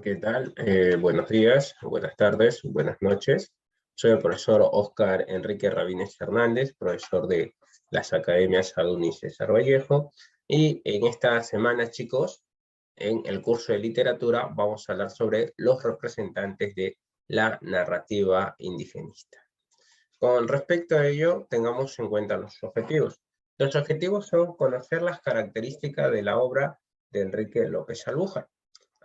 ¿Qué tal? Buenos días, buenas tardes, buenas noches. Soy el profesor Óscar Enrique Rabines Hernández, profesor de las Academias Adún y César Vallejo. Y en esta semana, chicos, en el curso de literatura vamos a hablar sobre los representantes de la narrativa indigenista. Con respecto a ello, tengamos en cuenta los objetivos. Los objetivos son conocer las características de la obra de Enrique López Albuja.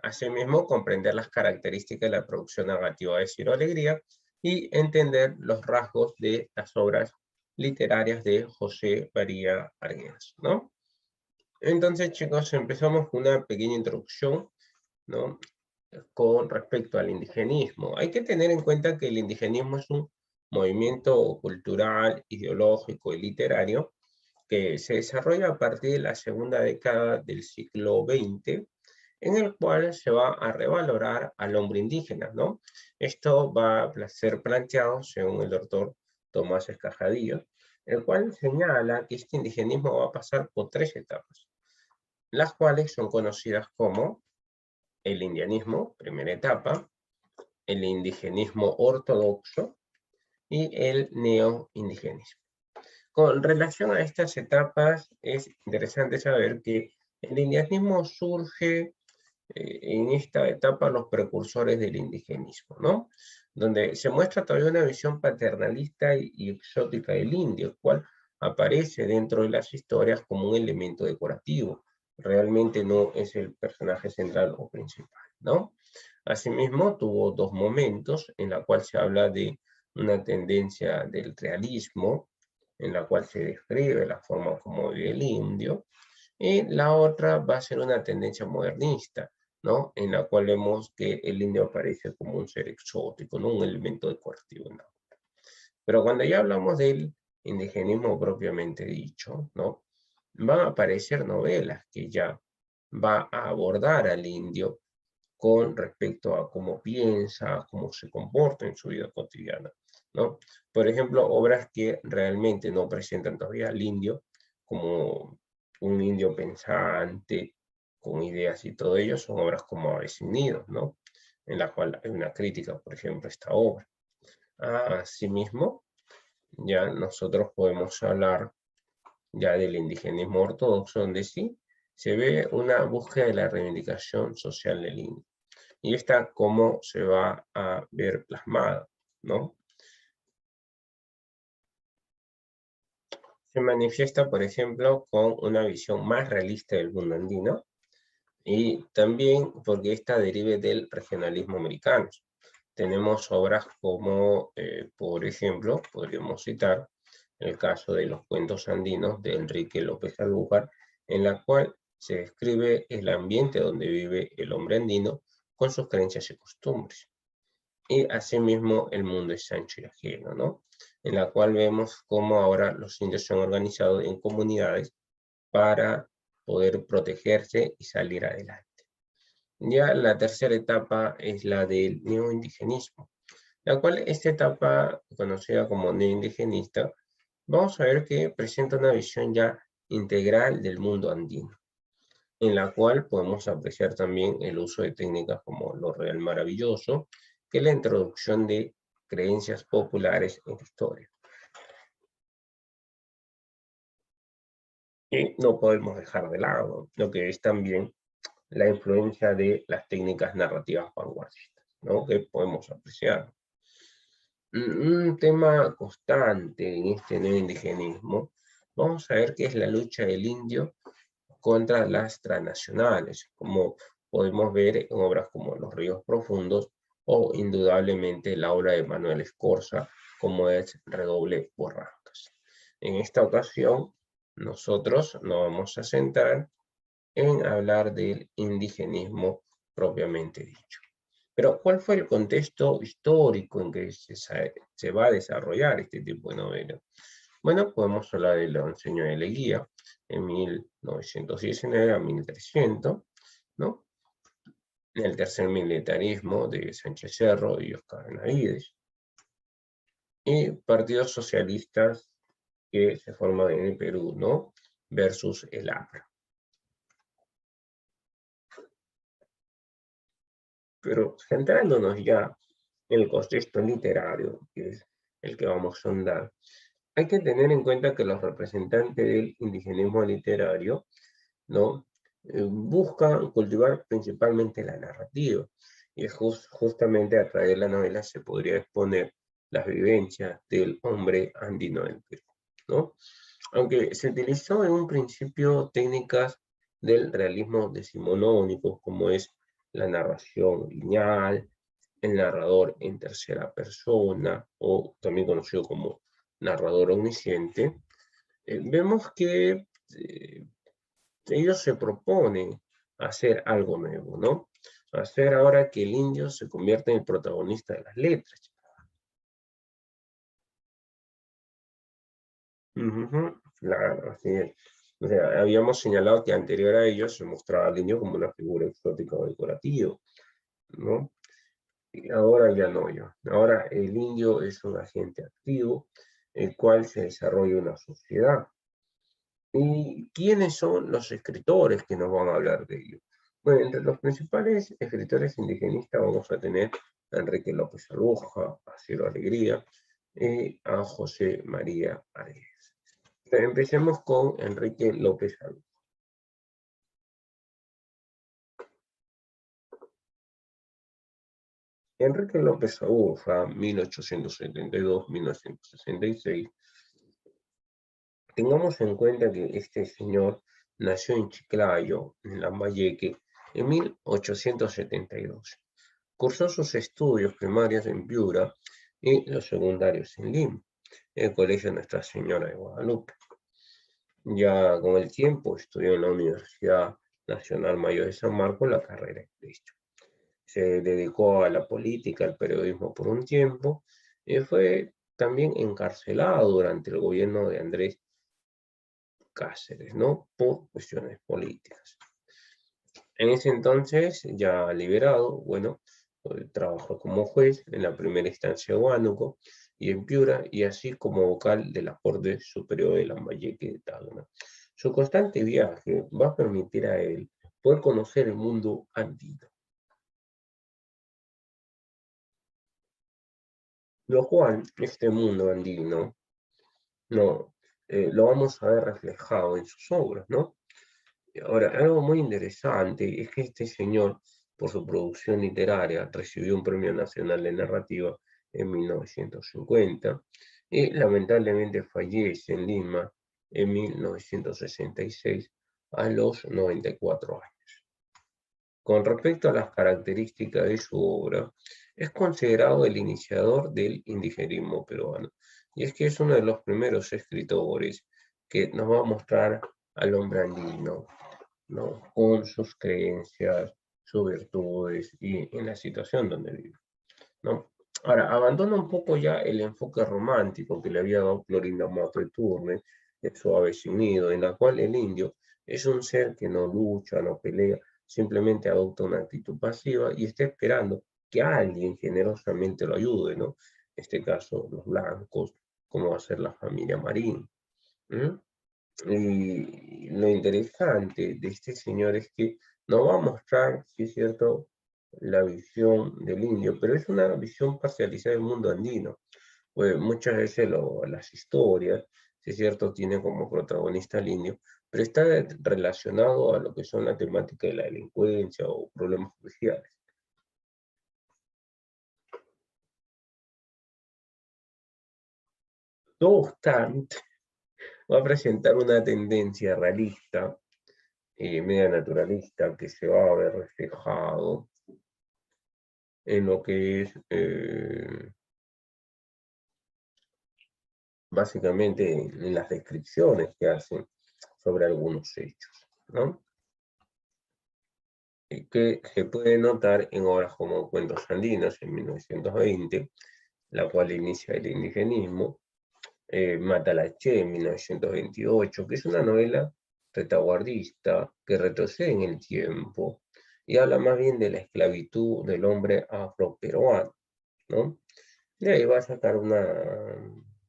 Asimismo, comprender las características de la producción narrativa de Ciro Alegría y entender los rasgos de las obras literarias de José María Arguedas, ¿no? Entonces, chicos, empezamos con una pequeña introducción, ¿no? Con respecto al indigenismo. Hay que tener en cuenta que el indigenismo es un movimiento cultural, ideológico y literario que se desarrolla a partir de la segunda década del siglo XX, en el cual se va a revalorar al hombre indígena, ¿no? Esto va a ser planteado según el doctor Tomás Escajadillo, el cual señala que este indigenismo va a pasar por tres etapas, las cuales son conocidas como el indianismo, primera etapa, el indigenismo ortodoxo y el neoindigenismo. Con relación a estas etapas, es interesante saber que el indianismo surge en esta etapa los precursores del indigenismo, ¿no? Donde se muestra todavía una visión paternalista y exótica del indio, el cual aparece dentro de las historias como un elemento decorativo. Realmente no es el personaje central o principal, ¿no? Asimismo, tuvo dos momentos en la cual se habla de una tendencia del realismo, en la cual se describe la forma como vive el indio, y la otra va a ser una tendencia modernista, ¿no? En la cual vemos que el indio aparece como un ser exótico, ¿no? Un elemento decorativo, ¿no? Pero cuando ya hablamos del indigenismo propiamente dicho, ¿no? Van a aparecer novelas que ya va a abordar al indio con respecto a cómo piensa, cómo se comporta en su vida cotidiana, ¿no? Por ejemplo, obras que realmente no presentan todavía al indio como un indio pensante, con ideas y todo ello, son obras como Aves sin Nidos, ¿no? En la cual hay una crítica, por ejemplo, a esta obra. Asimismo, ya nosotros podemos hablar ya del indigenismo ortodoxo, donde sí se ve una búsqueda de la reivindicación social del indio. Y esta cómo se va a ver plasmada, ¿no? Se manifiesta, por ejemplo, con una visión más realista del mundo andino y también porque esta derive del regionalismo americano. Tenemos obras como, por ejemplo, podríamos citar el caso de los cuentos andinos de Enrique López Albujar, en la cual se describe el ambiente donde vive el hombre andino con sus creencias y costumbres. Y asimismo el mundo es ancho y ajeno, ¿no? En la cual vemos cómo ahora los indios se han organizado en comunidades para poder protegerse y salir adelante. Ya la tercera etapa es la del neoindigenismo, la cual esta etapa, conocida como neoindigenista, vamos a ver que presenta una visión ya integral del mundo andino, en la cual podemos apreciar también el uso de técnicas como lo real maravilloso, que es la introducción de creencias populares en la historia. Y no podemos dejar de lado lo que es también la influencia de las técnicas narrativas vanguardistas, ¿no? Que podemos apreciar. Un tema constante en este neoindigenismo, vamos a ver que es la lucha del indio contra las transnacionales, como podemos ver en obras como Los ríos profundos o indudablemente la obra de Manuel Escorza, como es Redoble Borrascas. En esta ocasión, nosotros nos vamos a centrar en hablar del indigenismo propiamente dicho. Pero, ¿cuál fue el contexto histórico en que se va a desarrollar este tipo de novela? Bueno, podemos hablar de Leonceño de Leguía, en 1919 a 1300, ¿no? En el tercer militarismo de Sánchez Cerro y Oscar Benavides, y partidos socialistas que se forman en el Perú, ¿no? Versus el APRA. Pero centrándonos ya en el contexto literario, que es el que vamos a ahondar, hay que tener en cuenta que los representantes del indigenismo literario, ¿no? Buscan cultivar principalmente la narrativa, y justamente a través de la novela se podría exponer las vivencias del hombre andino del Perú, ¿no? Aunque se utilizó en un principio técnicas del realismo decimonónico, como es la narración lineal, el narrador en tercera persona, o también conocido como narrador omnisciente, vemos que ellos se proponen hacer algo nuevo, ¿no? Hacer ahora que el indio se convierta en el protagonista de las letras. Ujú, claro, así es. O sea, habíamos señalado que anterior a ello se mostraba al indio como una figura exótica o decorativa, ¿no? Y ahora ya no, ya. Ahora el indio es un agente activo, el cual se desarrolla una sociedad. ¿Y quiénes son los escritores que nos van a hablar de ello? Bueno, entre los principales escritores indigenistas vamos a tener a Enrique López Aluja, a Ciro Alegría y a José María Arias. Empecemos con Enrique López Aluja. Enrique López Aluja, 1872-1966. Tengamos en cuenta que este señor nació en Chiclayo, en Lambayeque, en 1872. Cursó sus estudios primarios en Piura y los secundarios en Lima, en el Colegio Nuestra Señora de Guadalupe. Ya con el tiempo estudió en la Universidad Nacional Mayor de San Marcos la carrera de Derecho. Se dedicó a la política, al periodismo por un tiempo y fue también encarcelado durante el gobierno de Andrés Cáceres, ¿no? Por cuestiones políticas. En ese entonces, ya liberado, bueno, trabajó como juez en la primera instancia de Huánuco y en Piura, y así como vocal de la Corte Superior de Lambayeque de Tacna. Su constante viaje va a permitir a él poder conocer el mundo andino, lo cual este mundo andino no, lo vamos a ver reflejado en sus obras, ¿no? Ahora, algo muy interesante es que este señor, por su producción literaria, recibió un Premio Nacional de Narrativa en 1950 y lamentablemente fallece en Lima en 1966 a los 94 años. Con respecto a las características de su obra, es considerado el iniciador del indigenismo peruano. Y es que es uno de los primeros escritores que nos va a mostrar al hombre andino, ¿no? Con sus creencias, sus virtudes y en la situación donde vive, ¿no? Ahora, abandona un poco ya el enfoque romántico que le había dado Clorinda Matuiturne, de Suave sin Nido, en la cual el indio es un ser que no lucha, no pelea, simplemente adopta una actitud pasiva y está esperando que alguien generosamente lo ayude, ¿no? En este caso, los blancos, como va a ser la familia Marín. ¿Mm? Y lo interesante de este señor es que nos va a mostrar, sí es cierto, la visión del indio, pero es una visión parcializada del mundo andino. Pues muchas veces las historias, sí es cierto, tienen como protagonista al indio, pero está relacionado a lo que son la temática de la delincuencia o problemas sociales. No obstante, va a presentar una tendencia realista, media naturalista, que se va a ver reflejado en lo que es básicamente en las descripciones que hacen sobre algunos hechos, ¿no? Y que se puede notar en obras como Cuentos Andinos en 1920, la cual inicia el indigenismo, Matalaché en 1928, que es una novela retaguardista que retrocede en el tiempo y habla más bien de la esclavitud del hombre afroperuano, ¿no? De ahí va a sacar una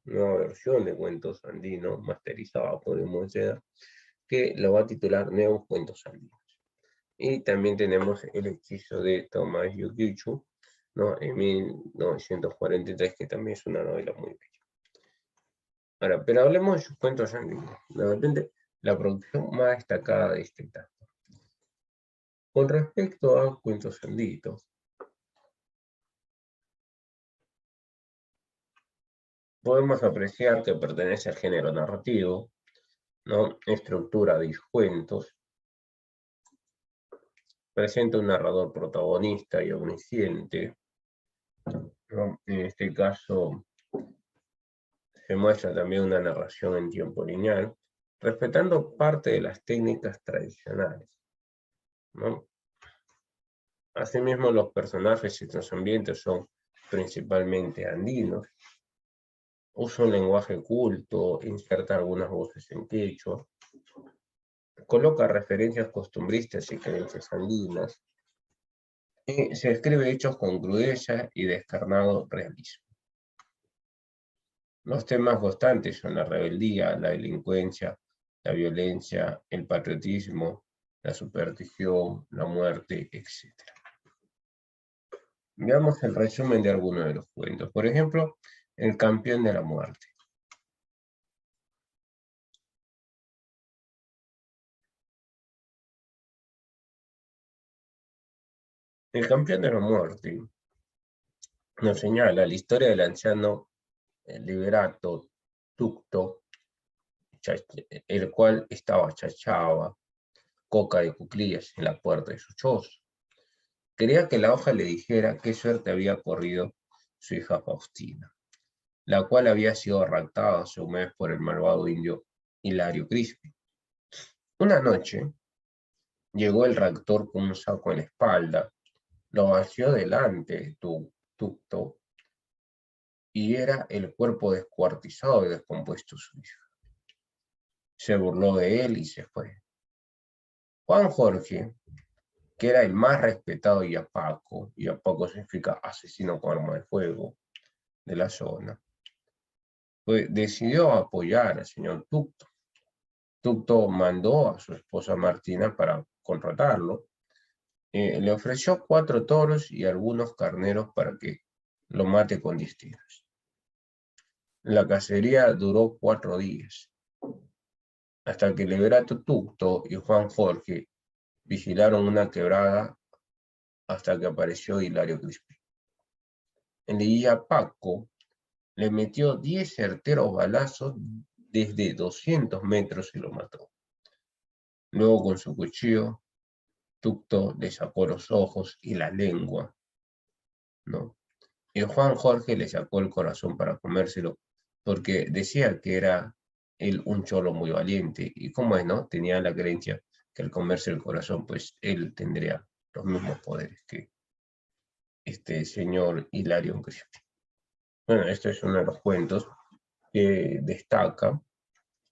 nueva versión de Cuentos Andinos, masterizada por Monceda, que lo va a titular Nuevos Cuentos Andinos. Y también tenemos el hechizo de Tomás Yukichu, ¿no? En 1943, que también es una novela muy bella. Ahora, pero hablemos de sus cuentos andinos. De repente, la producción más destacada de este etapa. Con respecto a cuentos andinos, podemos apreciar que pertenece al género narrativo, ¿no? Estructura de cuentos, presenta un narrador protagonista y omnisciente, ¿no? En este caso, se muestra también una narración en tiempo lineal, respetando parte de las técnicas tradicionales, ¿no? Asimismo, los personajes y los ambientes son principalmente andinos, usa un lenguaje culto, inserta algunas voces en quechua, coloca referencias costumbristas y creencias andinas, y se escribe hechos con crudeza y descarnado realismo. Los temas constantes son la rebeldía, la delincuencia, la violencia, el patriotismo, la superstición, la muerte, etc. Veamos el resumen de algunos de los cuentos. Por ejemplo, El campeón de la muerte. El campeón de la muerte nos señala la historia del anciano Liberato Tucto, el cual estaba chachaba coca de cuclillas en la puerta de su choza. Quería que la hoja le dijera qué suerte había corrido su hija Faustina, la cual había sido raptada hace un mes por el malvado indio Hilario Crispi. Una noche llegó el raptor con un saco en la espalda, lo vació delante de Tucto, y era el cuerpo descuartizado y descompuesto de su hija. Se burló de él y se fue. Juan Jorge, que era el más respetado Yapaco significa asesino con arma de fuego de la zona, pues decidió apoyar al señor Tucto. Tucto mandó a su esposa Martina para contratarlo. Le ofreció 4 toros y algunos carneros para que lo mate con distintos. La cacería duró 4 días, hasta que Liberato Tucto y Juan Jorge vigilaron una quebrada hasta que apareció Hilario Crispi. El Illapaco le metió 10 certeros balazos desde 200 metros y lo mató. Luego con su cuchillo, Tucto le sacó los ojos y la lengua, ¿no? Y Juan Jorge le sacó el corazón para comérselo, porque decía que era él un cholo muy valiente, y como es, ¿no? Tenía la creencia que al comerse el corazón, pues él tendría los mismos poderes que este señor Hilario Crispi. Bueno, este es uno de los cuentos que destaca.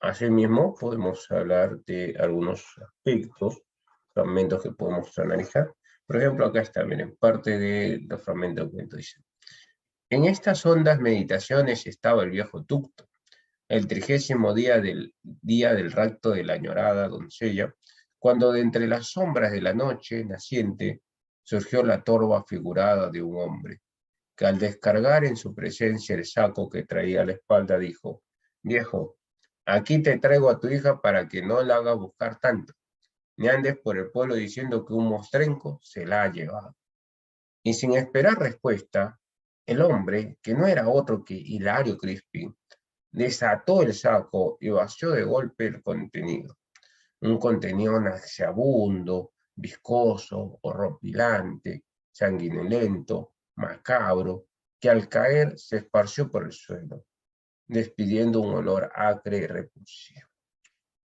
Asimismo, podemos hablar de algunos aspectos, fragmentos que podemos analizar. Por ejemplo, acá está, miren, parte de los fragmentos del cuento dice: en estas hondas meditaciones estaba el viejo Tucto, el 30º día del rapto de la añorada doncella, cuando de entre las sombras de la noche naciente surgió la torva figurada de un hombre, que al descargar en su presencia el saco que traía a la espalda dijo: viejo, aquí te traigo a tu hija para que no la hagas buscar tanto, ni andes por el pueblo diciendo que un mostrenco se la ha llevado. Y sin esperar respuesta, el hombre, que no era otro que Hilario Crispi, desató el saco y vació de golpe el contenido. Un contenido nauseabundo, viscoso, horripilante, sanguinolento, macabro, que al caer se esparció por el suelo, despidiendo un olor acre y repulsivo.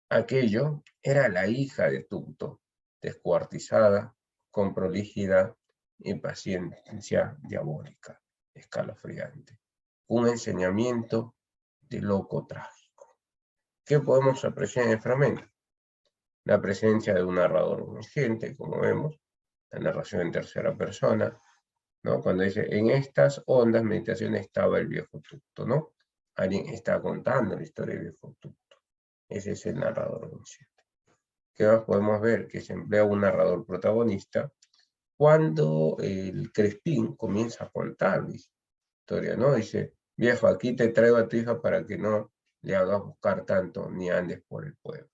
Aquello era la hija de Tucto, descuartizada, con prolijidad y paciencia diabólica, escalofriante. Un enseñamiento de loco trágico. ¿Qué podemos apreciar en el fragmento? La presencia de un narrador omnisciente, como vemos, la narración en tercera persona, ¿no? Cuando dice, en estas hondas meditaciones estaba el viejo Tucto, ¿no? Alguien está contando la historia del viejo Tucto. Ese es el narrador omnisciente. ¿Qué más podemos ver? Que se emplea un narrador protagonista cuando el Crespín comienza a contar la historia, ¿no? Dice, viejo, aquí te traigo a tu hija para que no le hagas buscar tanto ni andes por el pueblo.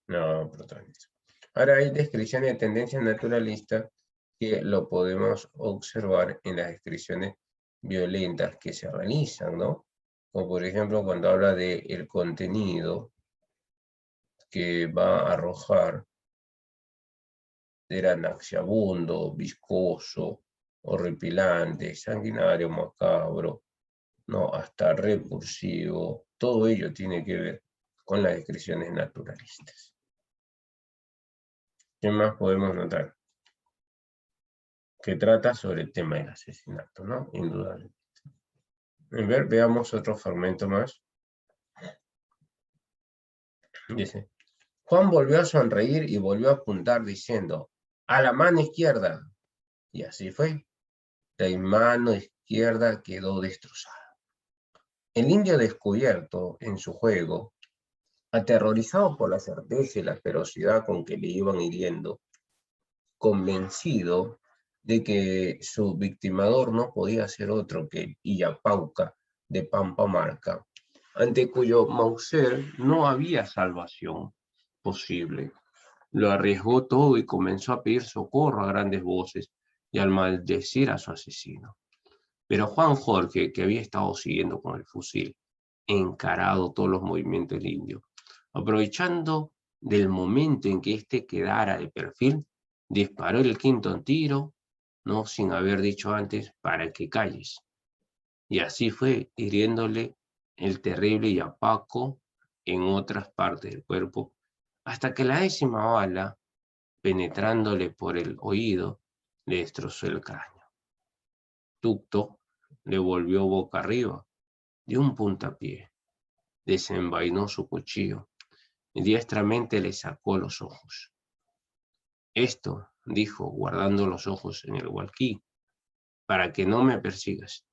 No, protagonista. Ahora hay descripciones de tendencias naturalistas que lo podemos observar en las descripciones violentas que se realizan, ¿no? Como por ejemplo cuando habla de el contenido que va a arrojar, era nauseabundo, viscoso, horripilante, sanguinario, macabro, no, hasta repulsivo. Todo ello tiene que ver con las descripciones naturalistas. ¿Qué más podemos notar? Que trata sobre el tema del asesinato, ¿no? Indudablemente. Veamos otro fragmento más. Dice, Juan volvió a sonreír y volvió a apuntar diciendo, a la mano izquierda. Y así fue. La mano izquierda quedó destrozada. El indio descubierto en su juego, aterrorizado por la certeza y la ferocidad con que le iban hiriendo, convencido de que su victimador no podía ser otro que el Illapauca de Pampamarca, ante cuyo Mauser no había salvación posible. Lo arriesgó todo y comenzó a pedir socorro a grandes voces y al maldecir a su asesino. Pero Juan Jorge, que había estado siguiendo con el fusil, encarado todos los movimientos del indio, aprovechando del momento en que éste quedara de perfil, disparó el quinto tiro, no sin haber dicho antes, para que calles. Y así fue, hiriéndole el terrible yapaco en otras partes del cuerpo, hasta que la 10ª bala, penetrándole por el oído, le destrozó el cráneo. Tucto le volvió boca arriba, de un puntapié, desenvainó su cuchillo y diestramente le sacó los ojos. Esto, dijo, guardando los ojos en el walquí, para que no me persigas.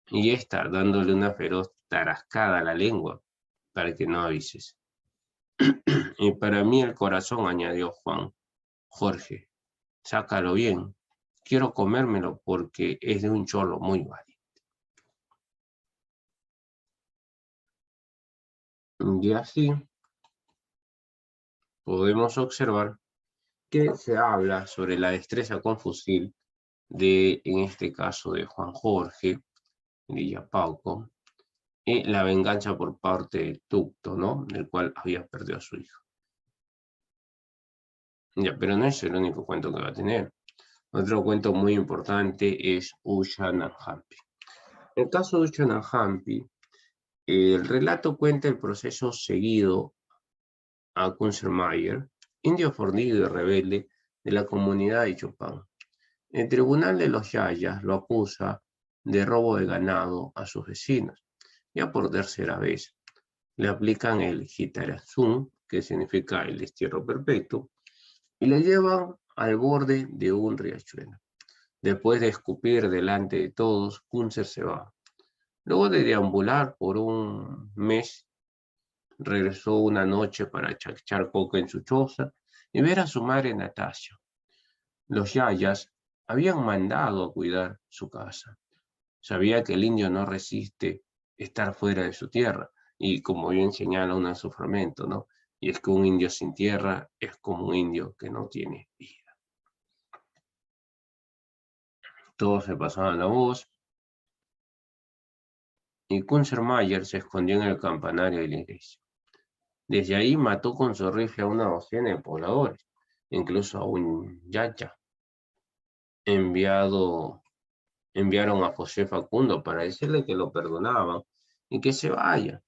Y esta, dándole una feroz tarascada a la lengua, para que no avises. Y para mí el corazón, añadió Juan Jorge, sácalo bien, quiero comérmelo porque es de un cholo muy valiente. Y así podemos observar que se habla sobre la destreza con fusil de, en este caso, de Juan Jorge Villapauco, y la venganza por parte de Tucto, ¿no? Del cual había perdido a su hijo. Ya, pero no es el único cuento que va a tener. Otro cuento muy importante es Ushananhampi. En el caso de Ushananhampi, el relato cuenta el proceso seguido a Kunzelmayer, indio fornido y rebelde de la comunidad de Chopán. El tribunal de los Yayas lo acusa de robo de ganado a sus vecinos. Ya por tercera vez le aplican el Hitarazum, que significa el destierro perpetuo, y le llevan al borde de un riachuelo. Después de escupir delante de todos, Kunzer se va. Luego de deambular por un mes, regresó una noche para echar coca en su choza y ver a su madre Natasha. Los Yayas habían mandado a cuidar su casa. Sabía que el indio no resiste estar fuera de su tierra, y como bien señala un fragmento, ¿no? Y es que un indio sin tierra es como un indio que no tiene vida. Todos se pasaban la voz, y Kunzelmayer se escondió en el campanario de la iglesia. Desde ahí mató con su rifle a una docena de pobladores, incluso a un yaya. Enviaron a José Facundo para decirle que lo perdonaban y que se vaya.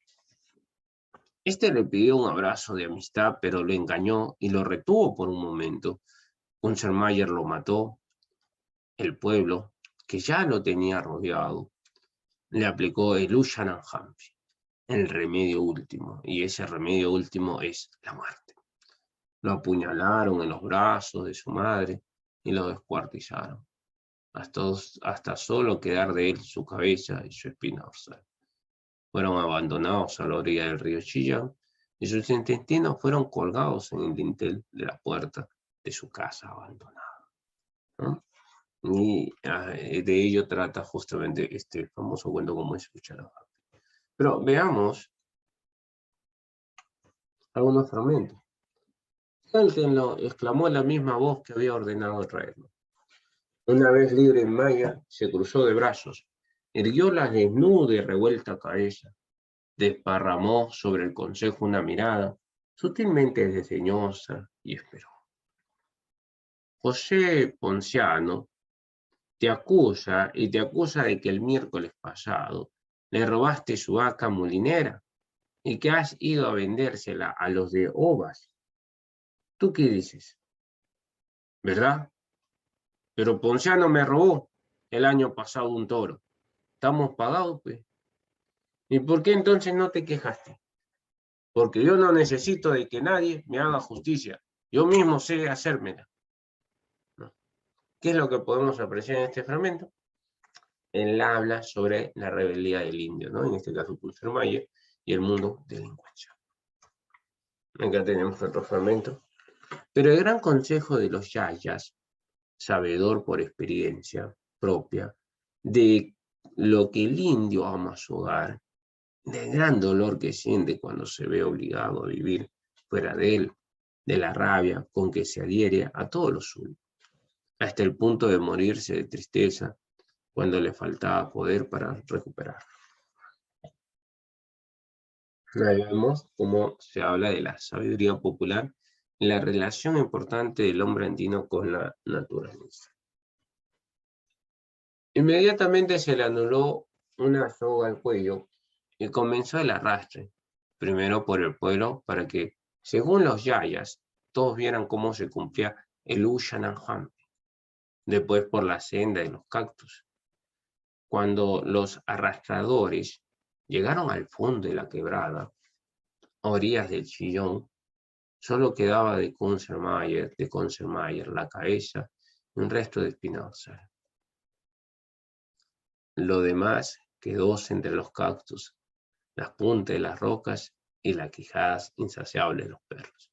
Este le pidió un abrazo de amistad, pero lo engañó y lo retuvo por un momento. Kunzelmayer lo mató. El pueblo, que ya lo tenía rodeado, le aplicó el Ushananhampi, el remedio último, y ese remedio último es la muerte. Lo apuñalaron en los brazos de su madre y lo descuartizaron, hasta solo quedar de él su cabeza y su espina dorsal. fueron abandonados a la orilla del río Chillán y sus intestinos fueron colgados en el dintel de la puerta de su casa abandonada, ¿no? Y de ello trata justamente este famoso cuento como escucharon. Pero veamos algunos fragmentos. Cántenlo, exclamó la misma voz que había ordenado traerlo. Una vez libre en Maya, se cruzó de brazos, irguió la desnuda y revuelta cabeza, desparramó sobre el consejo una mirada sutilmente desdeñosa y esperó. José Ponciano te acusa y te acusa de que el miércoles pasado le robaste su vaca molinera y que has ido a vendérsela a los de Ovas. ¿Tú qué dices? ¿Verdad? Pero Ponciano me robó el año pasado un toro. ¿Estamos pagados, pues? ¿Y por qué entonces no te quejaste? Porque yo no necesito de que nadie me haga justicia. Yo mismo sé hacérmela, ¿no? ¿Qué es lo que podemos apreciar en este fragmento? Él habla sobre la rebeldía del indio, ¿no? En este caso, Pulsermayer, y el mundo delincuencial. Acá tenemos otro fragmento. Pero el gran consejo de los yayas, sabedor por experiencia propia, de lo que el indio ama a su hogar, del gran dolor que siente cuando se ve obligado a vivir fuera de él, de la rabia con que se adhiere a todo lo suyo, hasta el punto de morirse de tristeza cuando le faltaba poder para recuperarlo. Ahí vemos cómo se habla de la sabiduría popular y la relación importante del hombre andino con la naturaleza. Inmediatamente se le anuló una soga al cuello y comenzó el arrastre, primero por el pueblo para que, según los yayas, todos vieran cómo se cumplía el Ushananhampi, después por la senda de los cactus. Cuando los arrastradores llegaron al fondo de la quebrada, a orillas del Chillón, solo quedaba de Konsermayer la cabeza y un resto de Spinoza. Lo demás quedó entre los cactus, las puntas de las rocas y las quijadas insaciables de los perros.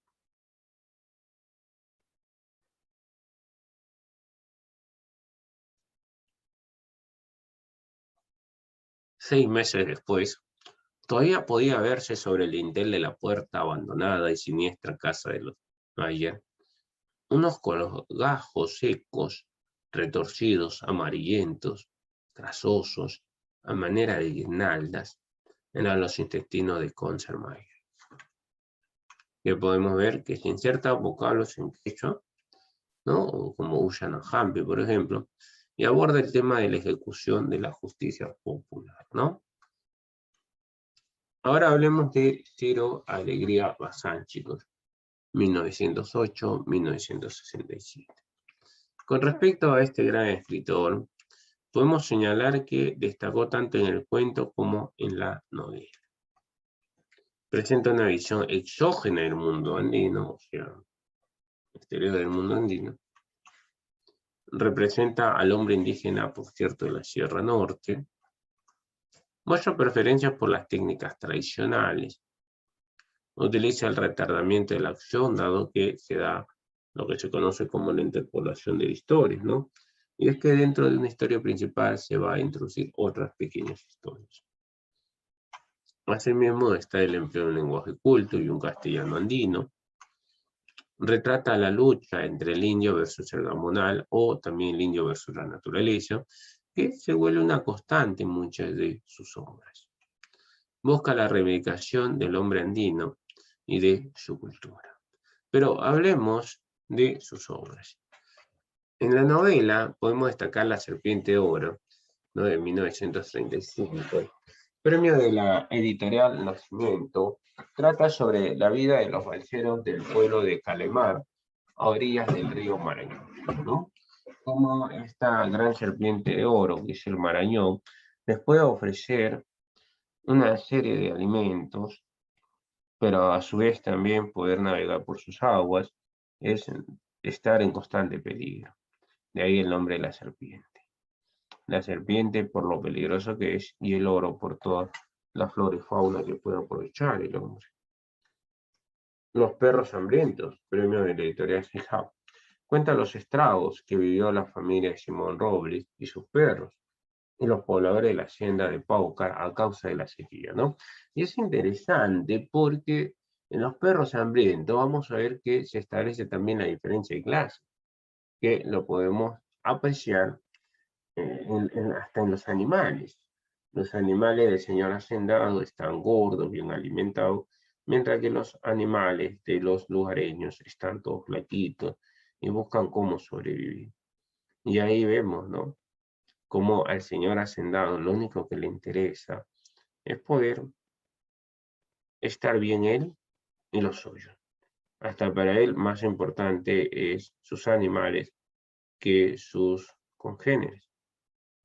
Seis meses después, todavía podía verse sobre el dintel de la puerta abandonada y siniestra casa de los Mayer unos colgajos secos, retorcidos, amarillentos, grasosos, a manera de guirnaldas, eran los intestinos de Konsermayer. Que podemos ver que se insertan vocablos en quechua, ¿no? Como Ushananhampi, por ejemplo, y aborda el tema de la ejecución de la justicia popular, ¿no? Ahora hablemos de Ciro Alegría Bazán, chicos, 1908-1967. Con respecto a este gran escritor, podemos señalar que destacó tanto en el cuento como en la novela. Presenta una visión exógena del mundo andino, o sea, exterior del mundo andino. Representa al hombre indígena, por cierto, de la Sierra Norte. Muestra preferencias por las técnicas tradicionales. Utiliza el retardamiento de la acción, dado que se da lo que se conoce como la interpolación de la historia, ¿no? Y es que dentro de una historia principal se va a introducir otras pequeñas historias. Asimismo está el empleo de un lenguaje culto y un castellano andino. Retrata la lucha entre el indio versus el gamonal o también el indio versus la naturaleza, que se vuelve una constante en muchas de sus obras. Busca la reivindicación del hombre andino y de su cultura. Pero hablemos de sus obras. En la novela podemos destacar La Serpiente de Oro, ¿no? De 1935. Premio de la editorial Nacimiento, trata sobre la vida de los balseros del pueblo de Calemar, a orillas del río Marañón, ¿no? Como esta gran serpiente de oro, que es el Marañón, les puede ofrecer una serie de alimentos, pero a su vez también poder navegar por sus aguas, es estar en constante peligro. De ahí el nombre de la serpiente. La serpiente por lo peligroso que es y el oro por todas la flora y fauna que puede aprovechar el hombre. Los perros hambrientos, premio de la editorial Hip-Hop, cuenta los estragos que vivió la familia de Simón Robles y sus perros, y los pobladores de la hacienda de Paucar a causa de la sequía, ¿no? Y es interesante porque en los perros hambrientos vamos a ver que se establece también la diferencia de clase, que lo podemos apreciar hasta en los animales. Los animales del señor hacendado están gordos, bien alimentados, mientras que los animales de los lugareños están todos flaquitos y buscan cómo sobrevivir. Y ahí vemos, ¿no? Cómo al señor hacendado lo único que le interesa es poder estar bien él y los suyos. Hasta para él más importante es sus animales que sus congéneres,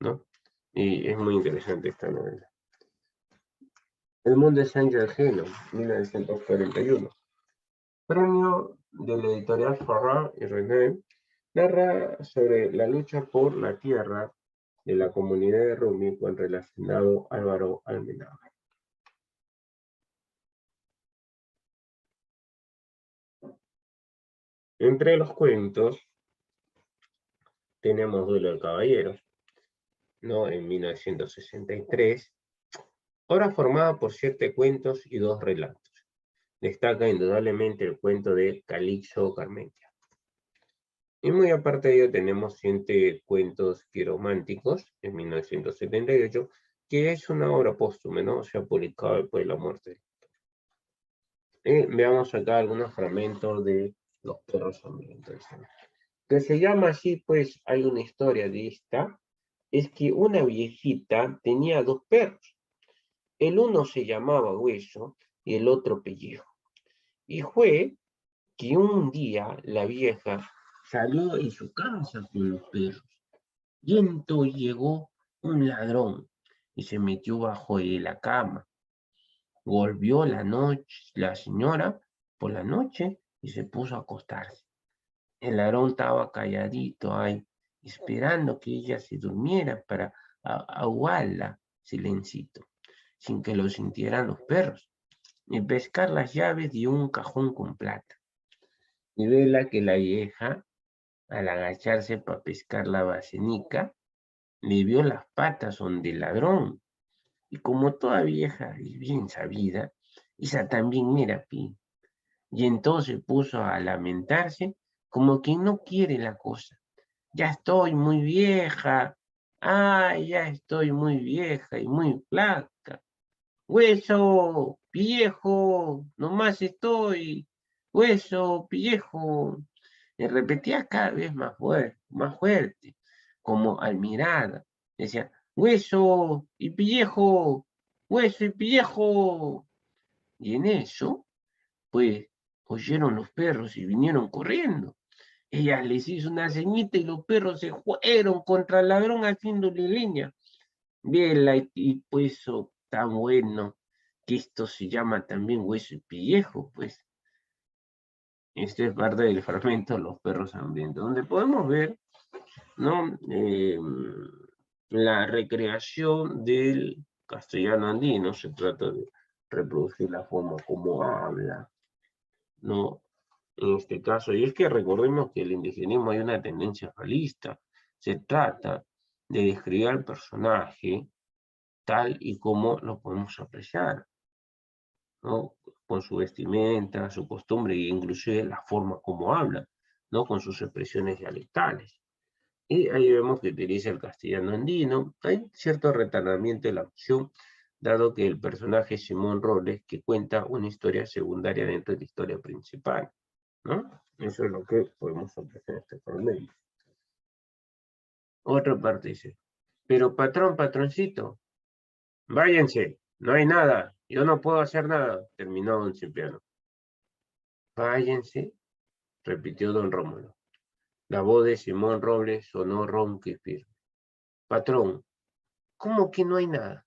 ¿no? Y es muy interesante esta novela. El mundo es Ángel Geno, 1941. Premio de la editorial Farrar y René, narra sobre la lucha por la tierra de la comunidad de Rumi contra el hacendado Álvaro Almenara. Entre los cuentos tenemos Duelo de Caballeros, ¿no? En 1963, obra formada por 7 cuentos y 2 relatos. Destaca indudablemente el cuento de Calixto Carmentia. Y muy aparte de ello tenemos 7 cuentos quirománticos en 1978, que es una obra póstuma, ¿no? Se ha publicado después de la muerte. Veamos acá algunos fragmentos de Los perros hambrientos. Que se llama así, pues hay una historia de esta, es que una viejita tenía 2 perros. El uno se llamaba Hueso y el otro Pellejo. Y fue que un día la vieja salió en su casa con los perros. Y entonces llegó un ladrón y se metió bajo de la cama. Volvió la señora por la noche y se puso a acostarse. El ladrón estaba calladito ahí, esperando que ella se durmiera para aguarla silencito, sin que lo sintieran los perros, y pescar las llaves de un cajón con plata. Y vela que la vieja, al agacharse para pescar la bacenica, le vio las patas donde el ladrón. Y como toda vieja y bien sabida, esa también era pi. Y entonces puso a lamentarse como quien no quiere la cosa. Ya estoy muy vieja. Ay, ya estoy muy vieja y muy flaca. Hueso, viejo, nomás estoy. Hueso, viejo. Y repetía cada vez más fuerte, como al mirar. Decía, hueso y pillejo, hueso y pillejo. Y en eso, pues, oyeron los perros y vinieron corriendo. Ella les hizo una ceñita y los perros se fueron contra el ladrón haciéndole leña. Vela y pues eso tan bueno que esto se llama también hueso y pillejo, pues. Esto es parte del fragmento Los perros hambrientos, donde podemos ver, ¿no? La recreación del castellano andino. Se trata de reproducir la forma como habla, ¿no? En este caso, y es que recordemos que el indigenismo hay una tendencia falista. Se trata de describir al personaje tal y como lo podemos apreciar, ¿no? Con su vestimenta, su costumbre e inclusive la forma como habla, ¿no? Con sus expresiones dialectales. Y ahí vemos que utiliza el castellano andino. Hay cierto retardamiento de la acción, dado que el personaje es Simón Robles, que cuenta una historia secundaria dentro de la historia principal, ¿no? Eso es lo que podemos apreciar en este fragmento. Otra parte dice, pero patrón, patroncito, váyanse, no hay nada, yo no puedo hacer nada, terminó don Cipriano. Váyanse, repitió don Rómulo. La voz de Simón Robles sonó ronca y firme. Patrón, ¿cómo que no hay nada?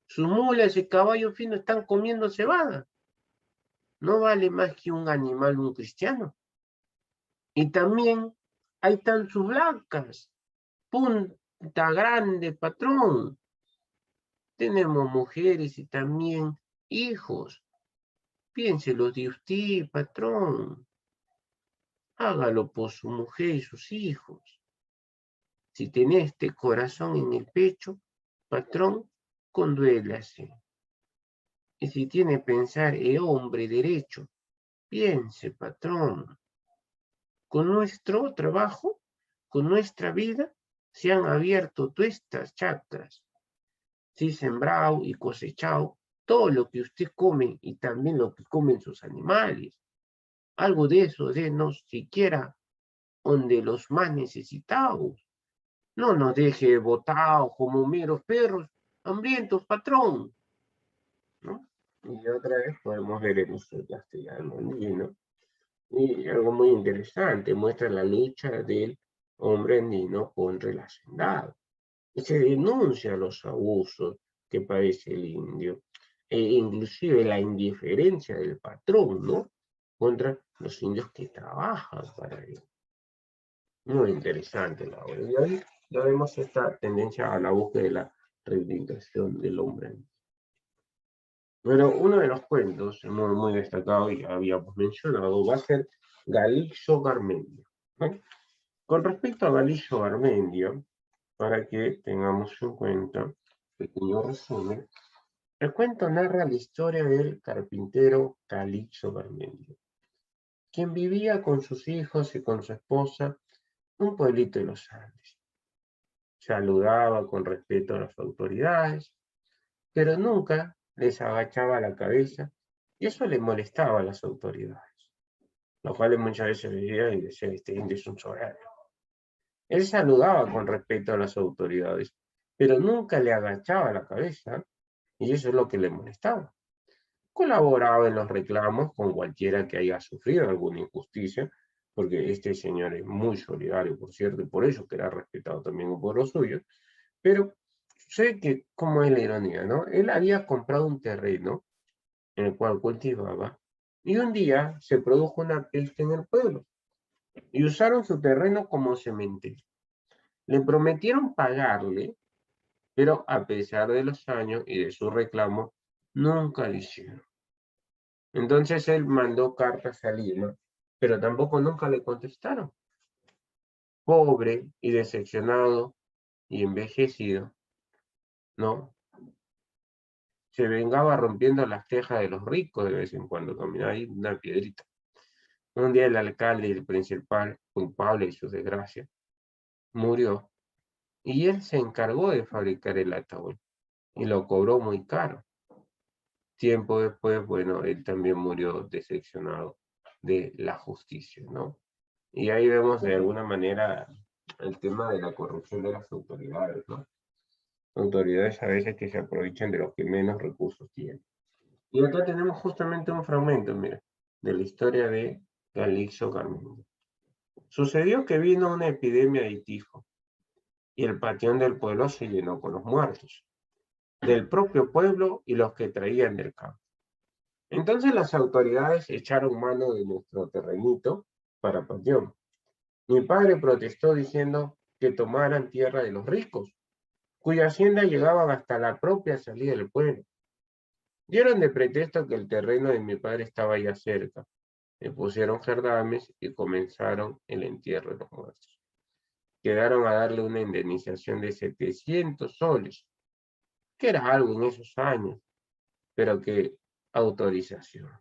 Sus mulas y caballos finos están comiendo cebada. No vale más que un animal un cristiano. Y también ahí están sus blancas. Punta grande, patrón. tenemos mujeres y también hijos. Piénselo de usted, patrón. Hágalo por su mujer y sus hijos. Si tiene este corazón en el pecho, patrón, conduélase. Y si tiene pensar hombre derecho, piense, patrón. Con nuestro trabajo, con nuestra vida, se han abierto todas estas chakras. Sí, sembrado y cosechado todo lo que usted come y también lo que comen sus animales. Algo de eso, denos siquiera donde los más necesitados. No nos deje botados como meros perros, hambrientos, patrón, ¿no? Y otra vez podemos ver el uso del castellano andino. Y algo muy interesante, muestra la lucha del hombre andino contra el hacendado. Y se denuncia los abusos que padece el indio, e inclusive la indiferencia del patrón, ¿no? Contra los indios que trabajan para él. Muy interesante la obra. Y ahí ya vemos esta tendencia a la búsqueda de la reivindicación del hombre. Pero uno de los cuentos muy destacado, y habíamos mencionado, va a ser Galicio Garmendia, ¿no? Con respecto a Galicio Garmendia, para que tengamos en cuenta, pequeño resumen, el cuento narra la historia del carpintero Calixto Garmendia, quien vivía con sus hijos y con su esposa en un pueblito de los Andes. Saludaba con respeto a las autoridades, pero nunca les agachaba la cabeza y eso le molestaba a las autoridades, los cuales muchas veces veían y decían, este indio es un soberbio. Él saludaba con respeto a las autoridades, pero nunca le agachaba la cabeza y eso es lo que le molestaba. Colaboraba en los reclamos con cualquiera que haya sufrido alguna injusticia, porque este señor es muy solidario, por cierto, y por eso que era respetado también por los suyos, pero sé que, como es la ironía, ¿no? Él había comprado un terreno en el cual cultivaba, y un día se produjo una peste en el pueblo, y usaron su terreno como cementerio. Le prometieron pagarle, pero a pesar de los años y de su reclamo, nunca lo hicieron. Entonces él mandó cartas a Lima, pero tampoco nunca le contestaron. Pobre y decepcionado y envejecido, ¿no? Se vengaba rompiendo las tejas de los ricos de vez en cuando, caminaba ahí una piedrita. Un día el alcalde y el principal, culpable de su desgracia, murió y él se encargó de fabricar el ataúd y lo cobró muy caro. Tiempo después, bueno, él también murió decepcionado de la justicia, ¿no? Y ahí vemos de alguna manera el tema de la corrupción de las autoridades, ¿no? Autoridades a veces que se aprovechan de los que menos recursos tienen. Y acá tenemos justamente un fragmento, mira, de la historia de Calixto Garmendia. Sucedió que vino una epidemia de tifo y el panteón del pueblo se llenó con los muertos, del propio pueblo y los que traían del campo. Entonces las autoridades echaron mano de nuestro terrenito para panteón. Mi padre protestó diciendo que tomaran tierra de los ricos, cuya hacienda llegaba hasta la propia salida del pueblo. Dieron de pretexto que el terreno de mi padre estaba ya cerca. Le pusieron gerdames y comenzaron el entierro de los muertos. Quedaron a darle una indemnización de 700 soles, que era algo en esos años, pero qué autorización,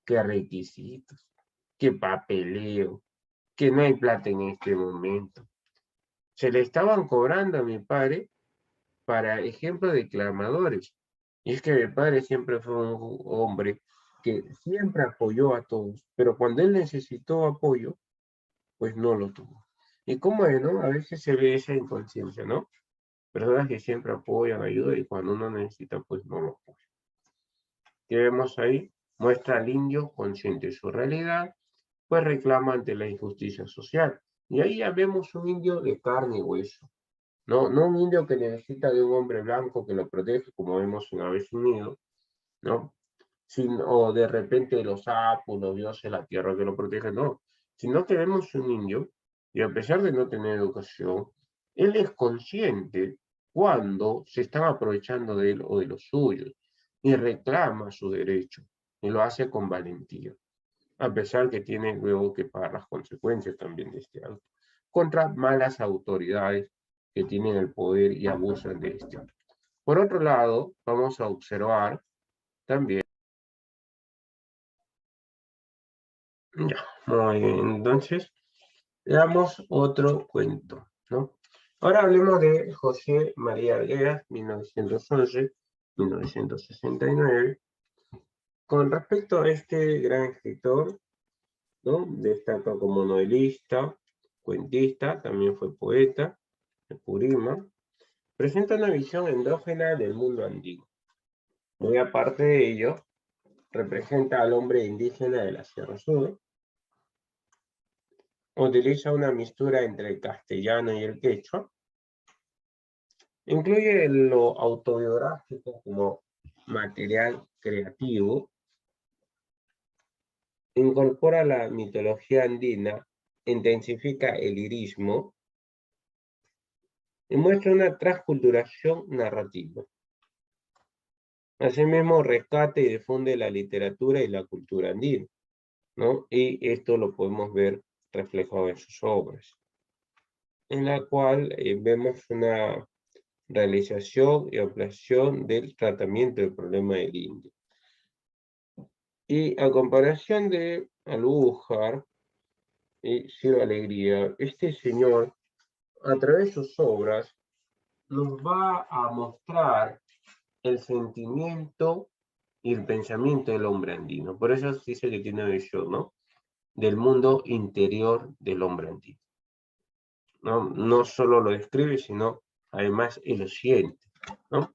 qué requisitos, qué papeleo, que no hay plata en este momento. Se le estaban cobrando a mi padre para ejemplo de clamadores. Y es que mi padre siempre fue un hombre que siempre apoyó a todos, pero cuando él necesitó apoyo, pues no lo tuvo. Y como es, ¿no? A veces se ve esa inconsciencia, ¿no? Personas que siempre apoyan, ayudan y cuando uno necesita, pues no lo apoyan. ¿Qué vemos ahí? Muestra al indio consciente de su realidad, pues reclama ante la injusticia social. Y ahí ya vemos un indio de carne y hueso. No, no un indio que necesita de un hombre blanco que lo protege, como vemos en Aves Unido, ¿no? O de repente los sapos, los dioses, la tierra que lo protege, no. Sino que vemos un indio, y a pesar de no tener educación, él es consciente cuando se están aprovechando de él o de los suyos, y reclama su derecho, y lo hace con valentía, a pesar que tiene luego que pagar las consecuencias también de este acto, contra malas autoridades que tienen el poder y abusan de este. Por otro lado, vamos a observar también, ya, muy bien, entonces, veamos otro cuento, ¿no? Ahora hablemos de José María Arguedas, 1911-1969. Con respecto a este gran escritor, ¿no? Destaca como novelista, cuentista, también fue poeta, Purima. Presenta una visión endógena del mundo andino. Muy aparte de ello, representa al hombre indígena de la Sierra Sur. Utiliza una mixtura entre el castellano y el quechua. Incluye lo autobiográfico como material creativo. Incorpora la mitología andina, intensifica el lirismo y muestra una transculturación narrativa. Asimismo, rescata y difunde la literatura y la cultura andina, ¿no? Y esto lo podemos ver reflejado en sus obras, en la cual vemos una realización y ampliación del tratamiento del problema del indio. Y a comparación de Alújar y Ciro Alegría, este señor, a través de sus obras, nos va a mostrar el sentimiento y el pensamiento del hombre andino. Por eso se dice que tiene visión, ¿no? Del mundo interior del hombre andino. ¿No? No solo lo describe, sino además él lo siente, ¿no?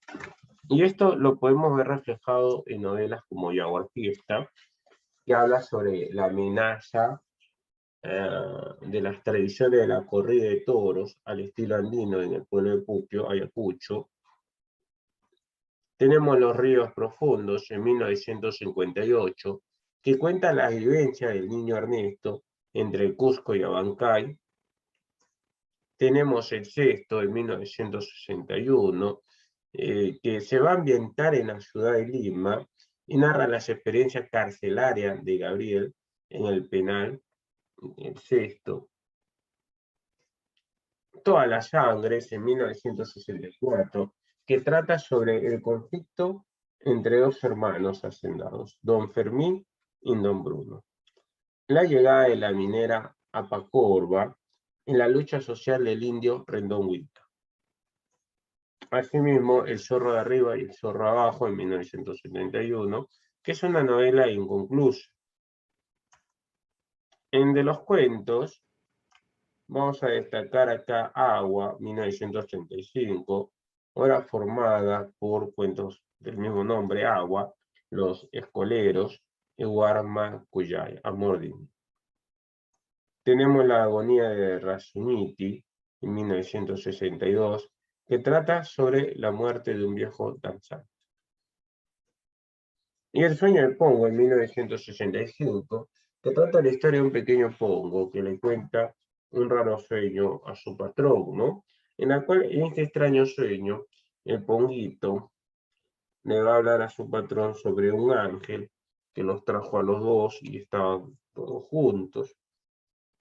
Y esto lo podemos ver reflejado en novelas como Jaguar Fiesta, que habla sobre la amenaza de las tradiciones de la corrida de toros al estilo andino en el pueblo de Puquio, Ayacucho. Tenemos Los ríos profundos en 1958, que cuenta la vivencia del niño Ernesto entre Cusco y Abancay. Tenemos El sexto en 1961, que se va a ambientar en la ciudad de Lima y narra las experiencias carcelarias de Gabriel en el penal, el sexto. Toda la sangre en 1964, que trata sobre el conflicto entre dos hermanos hacendados, don Fermín y don Bruno. La llegada de la minera Apacorba en la lucha social del indio Rendón Huita. Asimismo, El zorro de arriba y el zorro abajo en 1971, que es una novela inconclusa. En de los cuentos, vamos a destacar acá Agua, 1935, obra formada por cuentos del mismo nombre, Agua, Los Escoleros y Guarma Cuyay, Amordini. Tenemos La agonía de Rasuniti, en 1962, que trata sobre la muerte de un viejo danzante. Y El sueño del Pongo, en 1965, que trata la historia de un pequeño pongo que le cuenta un raro sueño a su patrón, ¿no? En la cual, en este extraño sueño, el ponguito le va a hablar a su patrón sobre un ángel que los trajo a los dos y estaban todos juntos,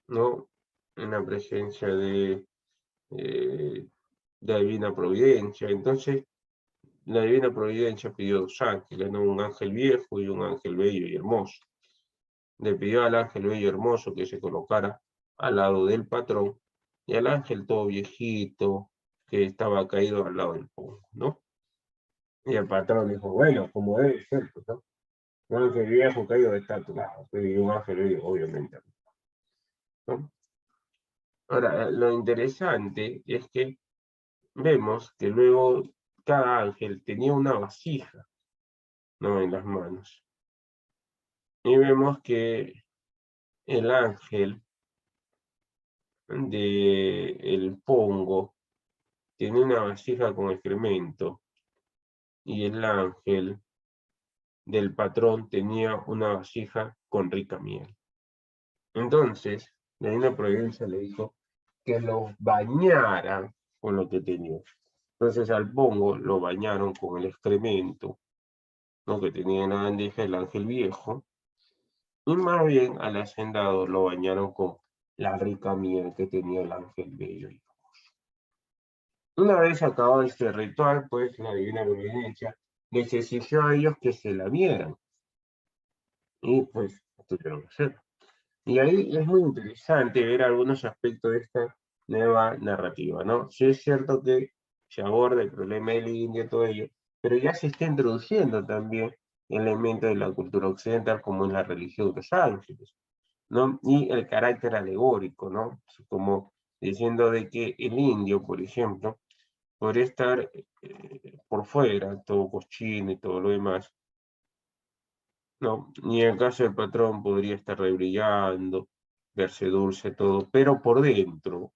¿no? En la presencia de Divina Providencia. Entonces, la Divina Providencia pidió dos ángeles, ¿no? Un ángel viejo y un ángel bello y hermoso. Le pidió al ángel bello y hermoso que se colocara al lado del patrón y al ángel todo viejito que estaba caído al lado del pongo, ¿no? Y el patrón dijo, bueno, como debe ser, pues, ¿no? Un ángel viejo caído está a tu lado, y un ángel bello, obviamente, ¿no? Ahora, lo interesante es que vemos que luego cada ángel tenía una vasija, ¿no? En las manos. Y vemos que el ángel del pongo tiene una vasija con excremento y el ángel del patrón tenía una vasija con rica miel. Entonces, la Divina Providencia le dijo que los bañara con lo que tenía. Entonces al pongo lo bañaron con el excremento, ¿no?, que tenía en la bandeja el ángel viejo, y más bien al hacendado lo bañaron con la rica miel que tenía el ángel bello. Una vez acabado este ritual, pues la divina providencia les exigió a ellos que se la vieran, y pues tuvieron que hacerlo. Y ahí es muy interesante ver algunos aspectos de esta nueva narrativa, ¿no? Sí es cierto que se aborda el problema del indio y todo ello, pero ya se está introduciendo también elementos de la cultura occidental como en la religión de los ángeles, ¿no? Y el carácter alegórico, ¿no? Como diciendo de que el indio, por ejemplo, podría estar por fuera, todo cochino y todo lo demás, ¿no? Y en el caso del patrón podría estar rebrillando, verse dulce todo, pero por dentro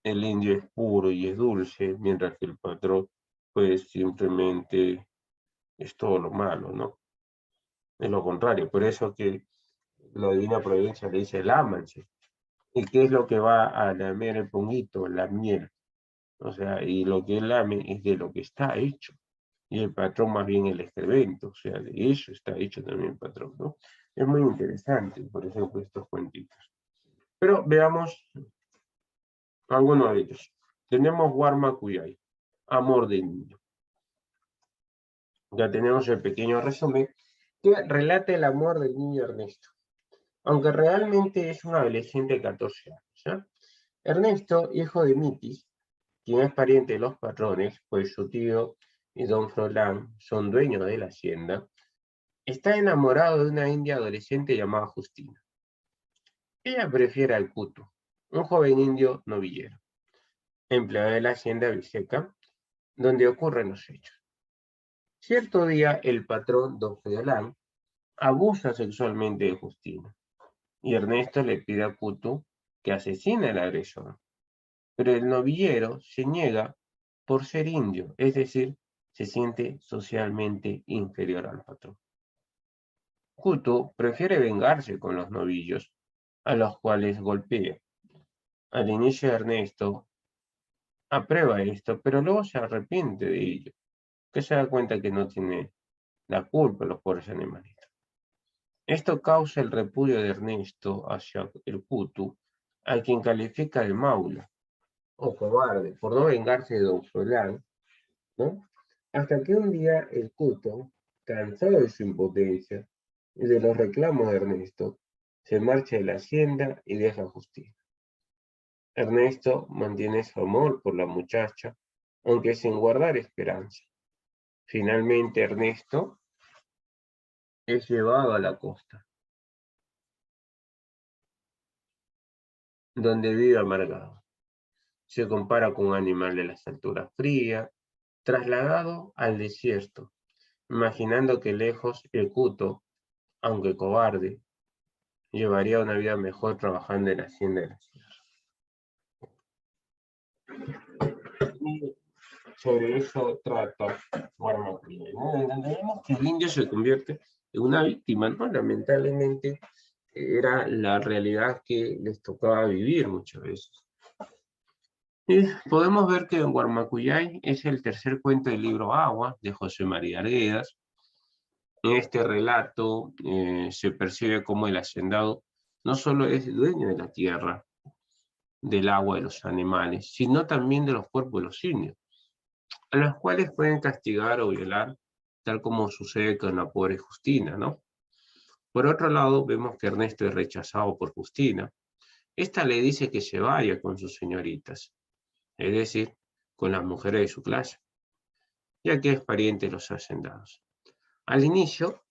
el indio es puro y es dulce, mientras que el patrón pues simplemente es todo lo malo, ¿no? Es lo contrario, por eso que la divina providencia le dice lámanse. ¿Y qué es lo que va a lamer el ponguito? La miel. O sea, y lo que él lame es de lo que está hecho. Y el patrón más bien el excremento, o sea, de eso está hecho también el patrón, ¿no? Es muy interesante, por ejemplo, estos cuentitos. Pero veamos algunos de ellos. Tenemos Warma Cuyay, Amor de Niño. Ya tenemos el pequeño resumen que relata el amor del niño Ernesto, aunque realmente es un adolescente de 14 años. ¿Ya? Ernesto, hijo de Mitis, quien es pariente de los patrones, pues su tío y don Froilán son dueños de la hacienda, está enamorado de una india adolescente llamada Justina. Ella prefiere al Cutu, un joven indio novillero, empleado de la hacienda biseca, donde ocurren los hechos. Cierto día, el patrón, don Froilán, abusa sexualmente de Justina, y Ernesto le pide a Cutu que asesine al agresor. Pero el novillero se niega por ser indio, es decir, se siente socialmente inferior al patrón. Cutu prefiere vengarse con los novillos, a los cuales golpea. Al inicio Ernesto aprueba esto, pero luego se arrepiente de ello, que se da cuenta que no tiene la culpa los pobres animalitos. Esto causa el repudio de Ernesto hacia el Cutu, a quien califica de maula o cobarde por no vengarse de don Solán, ¿no? Hasta que un día el Cuto, cansado de su impotencia y de los reclamos de Ernesto, se marcha de la hacienda y deja a Justina. Ernesto mantiene su amor por la muchacha, aunque sin guardar esperanza. Finalmente Ernesto es llevado a la costa, donde vive amargado. Se compara con un animal de las alturas frías, trasladado al desierto, imaginando que lejos el Cuto, aunque cobarde, llevaría una vida mejor trabajando en la hacienda de la sierra. Y sobre eso trata Guarmacuya, ¿no? Entendemos que el indio se convierte en una víctima, ¿no? Lamentablemente era la realidad que les tocaba vivir muchas veces. Y podemos ver que en Guarmacuyay es el tercer cuento del libro Agua, de José María Arguedas. En este relato se percibe como el hacendado no solo es dueño de la tierra, del agua, de los animales, sino también de los cuerpos de los indios, a los cuales pueden castigar o violar, tal como sucede con la pobre Justina, ¿no? Por otro lado, vemos que Ernesto es rechazado por Justina. Esta le dice que se vaya con sus señoritas, es decir, con las mujeres de su clase, ya que es pariente de los hacendados. Al inicio,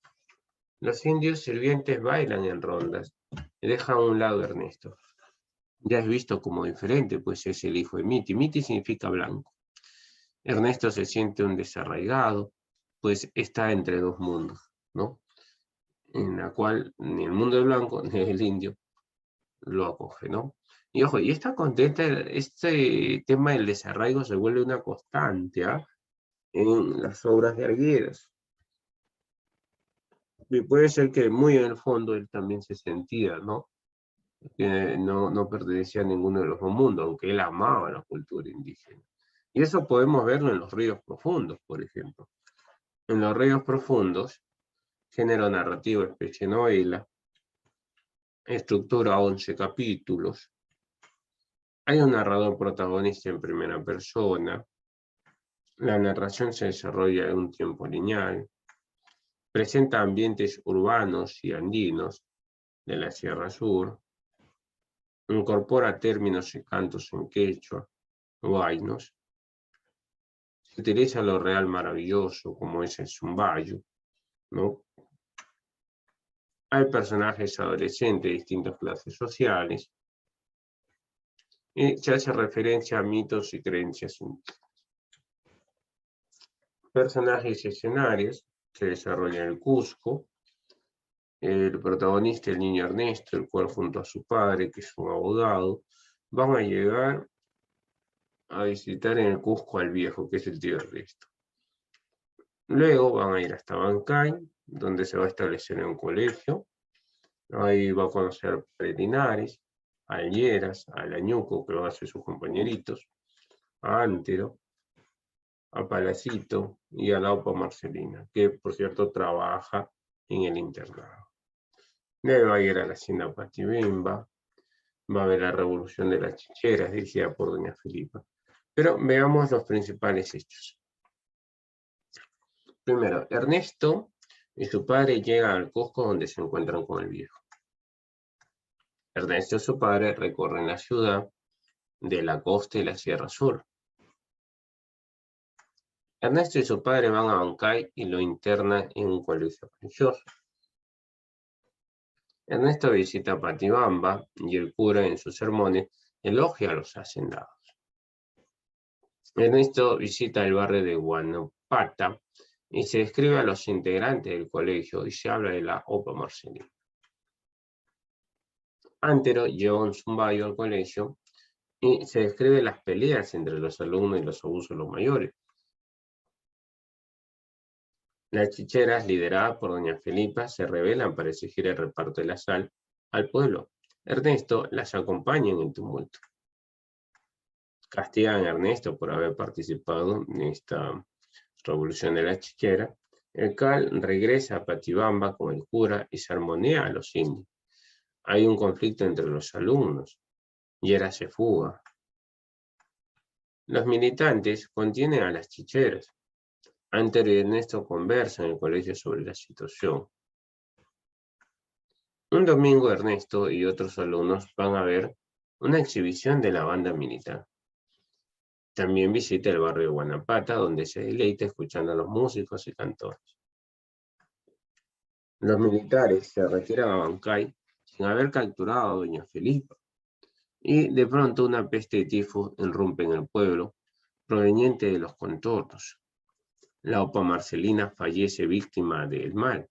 los indios sirvientes bailan en rondas y dejan a un lado a Ernesto. Ya es visto como diferente, pues es el hijo de Miti. Miti significa blanco. Ernesto se siente un desarraigado, pues está entre dos mundos, ¿no? En la cual ni el mundo del blanco ni el indio lo acoge, ¿no? Y ojo, y está contenta, este tema del desarraigo se vuelve una constante, ¿ah? En las obras de Arguedas. Y puede ser que muy en el fondo él también se sentía, ¿no? Que no pertenecía a ninguno de los dos mundos, aunque él amaba la cultura indígena. Y eso podemos verlo en los ríos profundos, por ejemplo. En los ríos profundos, género narrativo, especie novela, estructura 11 capítulos, hay un narrador protagonista en primera persona, la narración se desarrolla en un tiempo lineal, presenta ambientes urbanos y andinos de la Sierra Sur, incorpora términos y cantos en quechua, huaynos, se utiliza lo real maravilloso como es el zumbayo, ¿no? Hay personajes adolescentes de distintas clases sociales, y se hace referencia a mitos y creencias indígenas. Personajes y escenarios se desarrollan en el Cusco. El protagonista, el niño Ernesto, el cual junto a su padre, que es un abogado, van a llegar a visitar en el Cusco al viejo, que es el tío Ernesto. Luego van a ir hasta Bancay, donde se va a establecer en un colegio. Ahí va a conocer a Linares, a Lleras, a Lañuco, que van a ser sus compañeritos, a Antero, a Palacito y a la Opa Marcelina, que por cierto trabaja en el internado. Luego va a ir a la hacienda Patibimba, va a haber la revolución de las chicheras, dirigida por doña Felipa. Pero veamos los principales hechos. Primero, Ernesto y su padre llegan al Cusco donde se encuentran con el viejo. Ernesto y su padre recorren la ciudad de la costa y la Sierra Sur. Ernesto y su padre van a Bancay y lo internan en un colegio religioso. Ernesto visita Patibamba y el cura en sus sermones elogia a los hacendados. Ernesto visita el barrio de Guanopata y se describe a los integrantes del colegio y se habla de la Opa Marcelina. Antero lleva un zumbayo al colegio y se describe las peleas entre los alumnos y los abusos de los mayores. Las chicheras, lideradas por doña Felipa, se rebelan para exigir el reparto de la sal al pueblo. Ernesto las acompaña en el tumulto. Castigan a Ernesto por haber participado en esta revolución de la chichera. El cal regresa a Patibamba con el cura y se armonía a los indios. Hay un conflicto entre los alumnos. Yera se fuga. Los militantes contienen a las chicheras. Antero y Ernesto conversan en el colegio sobre la situación. Un domingo Ernesto y otros alumnos van a ver una exhibición de la banda militar. También visita el barrio de Guanapata, donde se deleita escuchando a los músicos y cantores. Los militares se retiran a Bancay sin haber capturado a doña Felipa. Y de pronto una peste de tifo irrumpe en el pueblo, proveniente de los contornos. La Opa Marcelina fallece víctima del mal.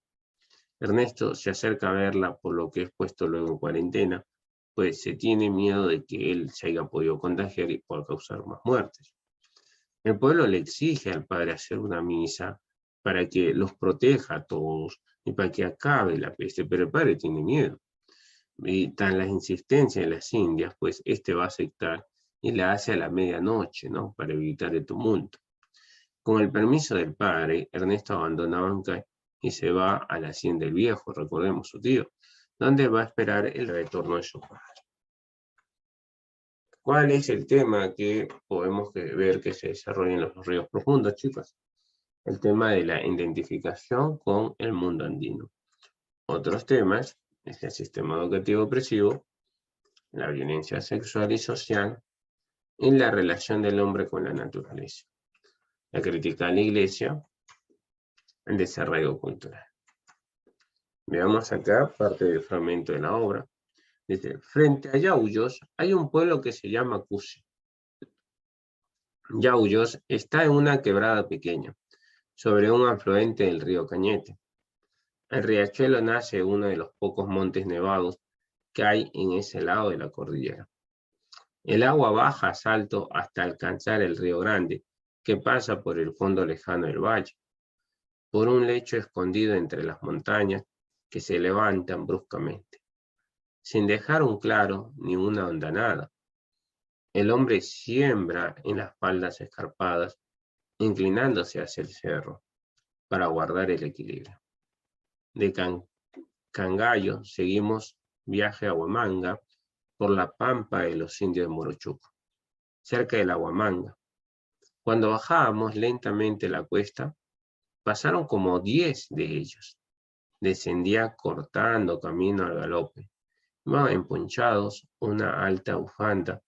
Ernesto se acerca a verla, por lo que es puesto luego en cuarentena, pues se tiene miedo de que él se haya podido contagiar y pueda causar más muertes. El pueblo le exige al padre hacer una misa para que los proteja a todos y para que acabe la peste, pero el padre tiene miedo. Y tan las insistencias de las indias, pues este va a aceptar y la hace a la medianoche, ¿no? Para evitar el tumulto. Con el permiso del padre, Ernesto abandona Bancay y se va a la hacienda del viejo, recordemos su tío, donde va a esperar el retorno de su padre. ¿Cuál es el tema que podemos ver que se desarrolla en los ríos profundos, chicos? El tema de la identificación con el mundo andino. Otros temas es el sistema educativo opresivo, la violencia sexual y social, y la relación del hombre con la naturaleza. La crítica a la iglesia, el desarrollo cultural. Veamos acá parte del fragmento de la obra. Dice, frente a Yauyos hay un pueblo que se llama Cusi. Yauyos está en una quebrada pequeña, sobre un afluente del río Cañete. El riachuelo nace en uno de los pocos montes nevados que hay en ese lado de la cordillera. El agua baja a salto hasta alcanzar el río Grande, que pasa por el fondo lejano del valle, por un lecho escondido entre las montañas que se levantan bruscamente, sin dejar un claro ni una hondanada. El hombre siembra en las faldas escarpadas, inclinándose hacia el cerro, para guardar el equilibrio. De Cangallo seguimos viaje a Huamanga por la pampa de los indios de Morochuco, cerca de la Huamanga. Cuando bajábamos lentamente la cuesta, pasaron como 10 de ellos. Descendía cortando camino al galope. Iban emponchados, una alta bufanda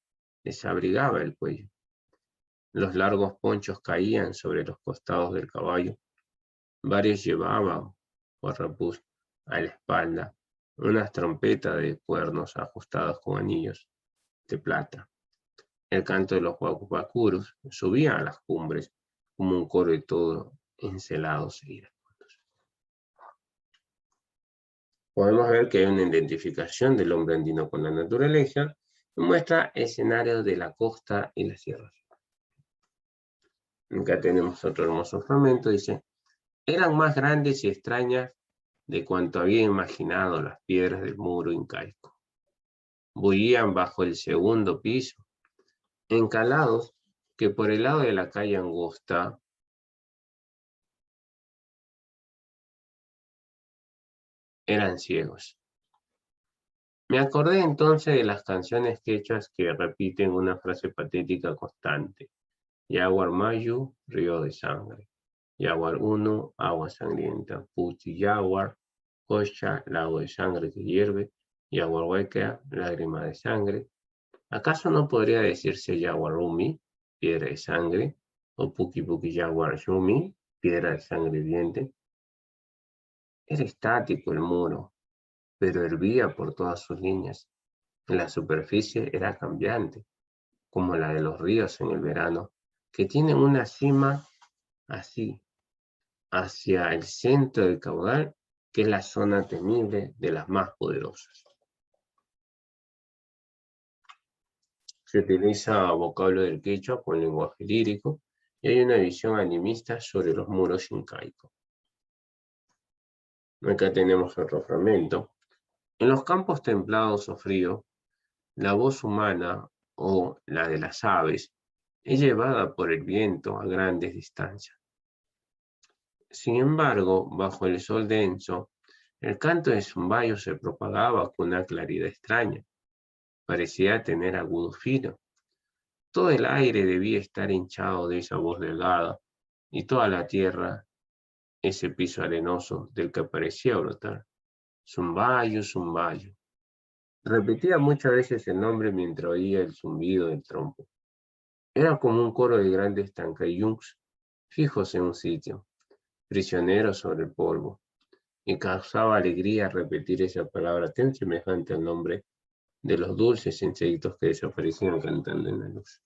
les abrigaba el cuello. Los largos ponchos caían sobre los costados del caballo. Varios llevaban guarrapús a la espalda, unas trompetas de cuernos ajustadas con anillos de plata. El canto de los guacupacuros subía a las cumbres como un coro de todo encelados e iracundos. Podemos ver que hay una identificación del hombre andino con la naturaleza y muestra escenarios de la costa y las sierras. Acá tenemos otro hermoso fragmento, dice: eran más grandes y extrañas de cuanto había imaginado las piedras del muro incaico. Bullían bajo el segundo piso, encalados que por el lado de la calle angosta eran ciegos. Me acordé entonces de las canciones quechuas que repiten una frase patética constante: Yaguar Mayu, río de sangre; Yaguar Uno, agua sangrienta; Puchi Yaguar, Cocha, lago de sangre que hierve; Yaguar Hueca, lágrima de sangre. ¿Acaso no podría decirse Yaguar Rumi, piedra de sangre, o Puki Puki Yaguar Yumi, piedra de sangre viviente? Era estático el muro, pero hervía por todas sus líneas. La superficie era cambiante, como la de los ríos en el verano, que tienen una cima así, hacia el centro del caudal, que es la zona temible de las más poderosas. Se utiliza vocablo del quechua con lenguaje lírico y hay una visión animista sobre los muros incaicos. Acá tenemos otro fragmento. En los campos templados o fríos, la voz humana o la de las aves es llevada por el viento a grandes distancias. Sin embargo, bajo el sol denso, el canto de Zumbayo se propagaba con una claridad extraña. Parecía tener agudo fino. Todo el aire debía estar hinchado de esa voz delgada, y toda la tierra, ese piso arenoso del que parecía brotar. Zumbayo, Zumbayo. Repetía muchas veces el nombre mientras oía el zumbido del trompo. Era como un coro de grandes tancayunks fijos en un sitio, prisioneros sobre el polvo, y causaba alegría repetir esa palabra tan semejante al nombre de los dulces insectos que desaparecían cantando en la luz.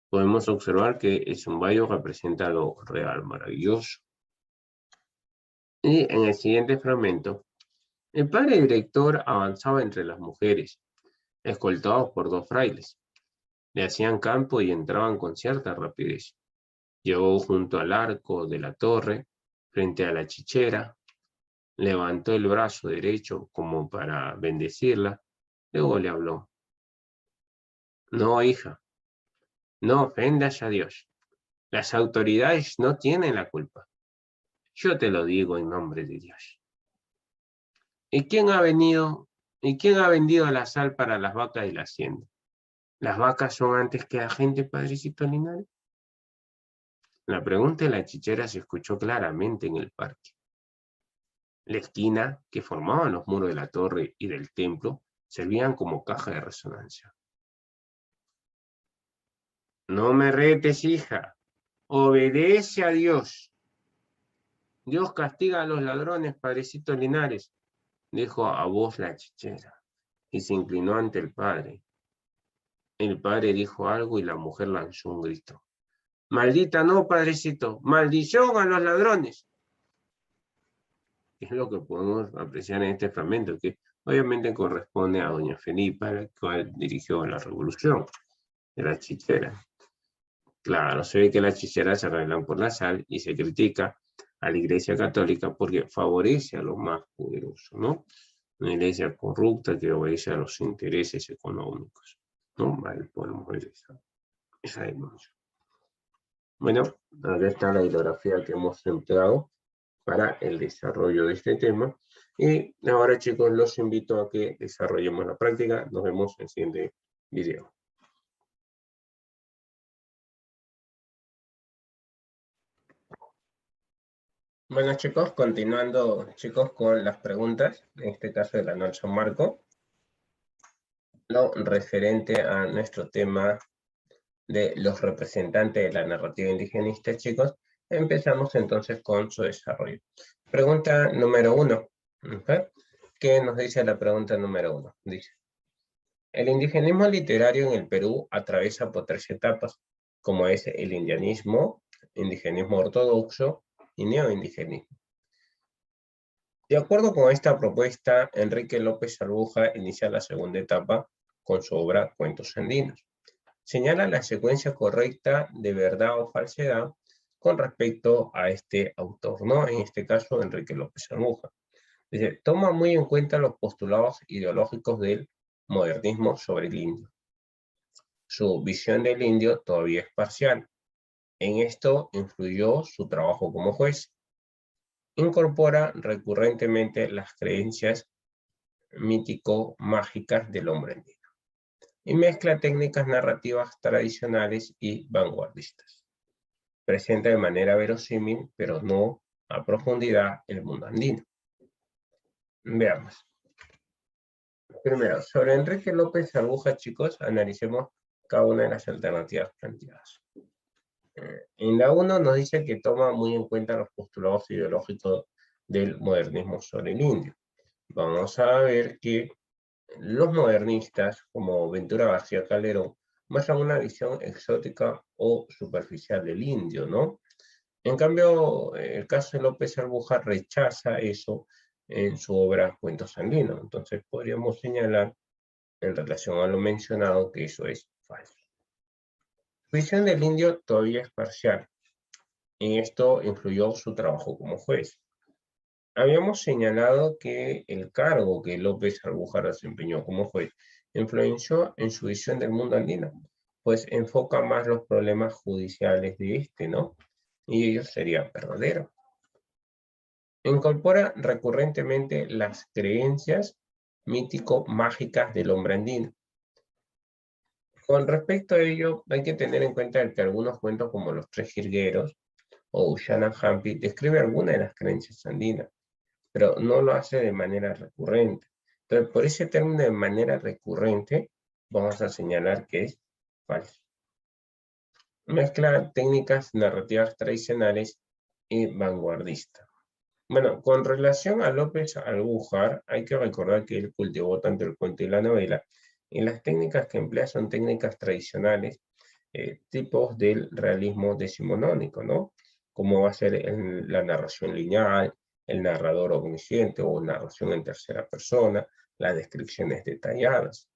Podemos observar que el zumbayo representa lo real, maravilloso. Y en el siguiente fragmento, el padre director avanzaba entre las mujeres, escoltados por dos frailes. Le hacían campo y entraban con cierta rapidez. Llegó junto al arco de la torre, frente a la chichera, levantó el brazo derecho como para bendecirla, luego le habló: no, hija, no ofendas a Dios. Las autoridades no tienen la culpa. Yo te lo digo en nombre de Dios. ¿Y quién ha vendido la sal para las vacas y la hacienda? ¿Las vacas son antes que la gente, padrecito Linares? La pregunta de la chichera se escuchó claramente en el parque. La esquina que formaban los muros de la torre y del templo servían como caja de resonancia. No me retes, hija. Obedece a Dios. Dios castiga a los ladrones, padrecito Linares, dijo a voz la chichera, y se inclinó ante el padre. El padre dijo algo y la mujer lanzó un grito. Maldita no, padrecito, maldición a los ladrones. Es lo que podemos apreciar en este fragmento, que obviamente corresponde a doña Felipa, la cual dirigió la revolución de la chichera. Claro, se ve que las chicheras se arreglan por la sal y se critica a la Iglesia Católica porque favorece a los más poderosos, ¿no? Una iglesia corrupta que obedece a los intereses económicos. ¿no? Vale, podemos ver esa dimensión. Bueno, acá está la bibliografía que hemos empleado para el desarrollo de este tema. Y ahora, chicos, los invito a que desarrollemos la práctica. Nos vemos en el siguiente video. Bueno, chicos, continuando, chicos, con las preguntas, en este caso de la Nelson Marco, lo referente a nuestro tema de los representantes de la narrativa indigenista, chicos, empezamos entonces con su desarrollo. Pregunta número 1. ¿Okay? ¿Qué nos dice la pregunta número 1? Dice, el indigenismo literario en el Perú atraviesa por 3 etapas, como es el indianismo, indigenismo ortodoxo y neoindigenismo. De acuerdo con esta propuesta, Enrique López Arbuja inicia la segunda etapa con su obra Cuentos Andinos. Señala la secuencia correcta de verdad o falsedad con respecto a este autor, ¿no? En este caso, Enrique López Arbuja. Dice, toma muy en cuenta los postulados ideológicos del modernismo sobre el indio. Su visión del indio todavía es parcial. En esto influyó su trabajo como juez. Incorpora recurrentemente las creencias mítico-mágicas del hombre andino y mezcla técnicas narrativas tradicionales y vanguardistas. Presenta de manera verosímil, pero no a profundidad, el mundo andino. Veamos. Primero, sobre Enrique López Arbuja, chicos, analicemos cada una de las alternativas planteadas. En la 1 nos dice que toma muy en cuenta los postulados ideológicos del modernismo sobre el indio. Vamos a ver que los modernistas, como Ventura García Calderón, muestran una visión exótica o superficial del indio, ¿no? En cambio, el caso de López Arbuja rechaza eso en su obra Cuentos Andinos. Entonces podríamos señalar, en relación a lo mencionado, que eso es falso. Su visión del indio todavía es parcial. En esto influyó su trabajo como juez. Habíamos señalado que el cargo que López Arbuja desempeñó como juez influenció en su visión del mundo andino, pues enfoca más los problemas judiciales de este, ¿no? Y ello sería verdadero. Incorpora recurrentemente las creencias mítico-mágicas del hombre andino. Con respecto a ello, hay que tener en cuenta que algunos cuentos como Los Tres Jilgueros o Ushanan Hampi describe algunas de las creencias andinas, pero no lo hace de manera recurrente. Entonces, por ese término de manera recurrente, vamos a señalar que es falso. Mezcla técnicas narrativas tradicionales y vanguardistas. Bueno, con relación a López Albújar, hay que recordar que él cultivó tanto el cuento y la novela, y las técnicas que emplea son técnicas tradicionales, tipos del realismo decimonónico, ¿no? Como va a ser la narración lineal, el narrador omnisciente o narración en tercera persona, las descripciones detalladas.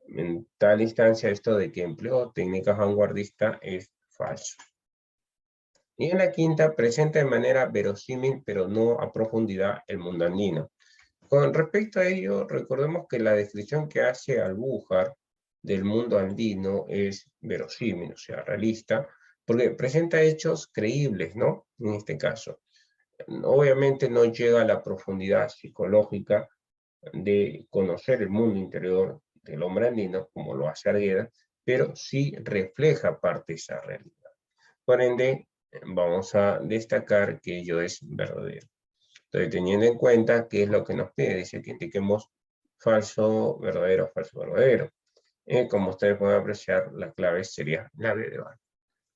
En tal instancia, esto de que empleó técnicas vanguardistas es falso. Y en la quinta, presenta de manera verosímil, pero no a profundidad, el mundo andino. Con respecto a ello, recordemos que la descripción que hace Albújar del mundo andino es verosímil, o sea, realista, porque presenta hechos creíbles, ¿no? En este caso. Obviamente no llega a la profundidad psicológica de conocer el mundo interior del hombre andino, como lo hace Argueda, pero sí refleja parte de esa realidad. Por ende, vamos a destacar que ello es verdadero. Entonces, teniendo en cuenta qué es lo que nos pide, dice que indiquemos falso, verdadero, falso, verdadero. Como ustedes pueden apreciar, la clave sería la B de Bar.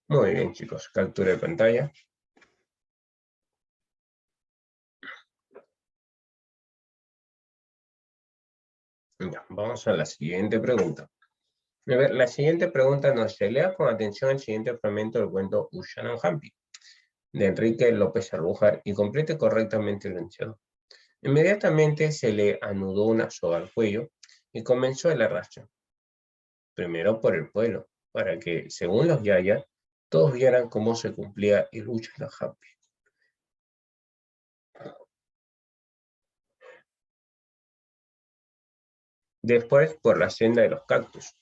Muy bien, chicos, captura de pantalla. Ya, vamos a la siguiente pregunta. A ver, la siguiente pregunta nos dice, lea con atención el siguiente fragmento del cuento Ushanan Hampi, de Enrique López Arbújar, y complete correctamente el enunciado. Inmediatamente se le anudó una soga al cuello y comenzó el arrastre. Primero por el pueblo, para que, según los yayas, todos vieran cómo se cumplía el Ushanan Hampi. Después por la senda de los cactus,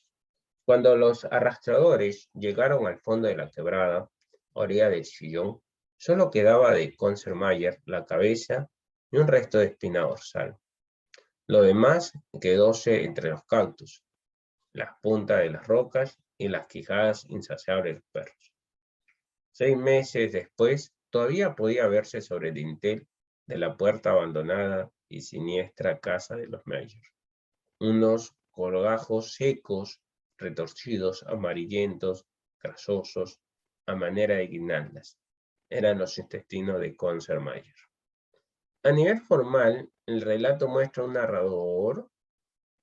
Cuando los arrastradores llegaron al fondo de la quebrada, orilla del sillón, solo quedaba de Consermayer la cabeza y un resto de espina dorsal. Lo demás quedóse entre los cactus, las puntas de las rocas y las quijadas insaciables de los perros. 6 meses después, todavía podía verse sobre el dintel de la puerta abandonada y siniestra casa de los Meyer unos colgajos secos, retorcidos, amarillentos, grasosos, a manera de guirnaldas. Eran los intestinos de Consermayer. A nivel formal, el relato muestra un narrador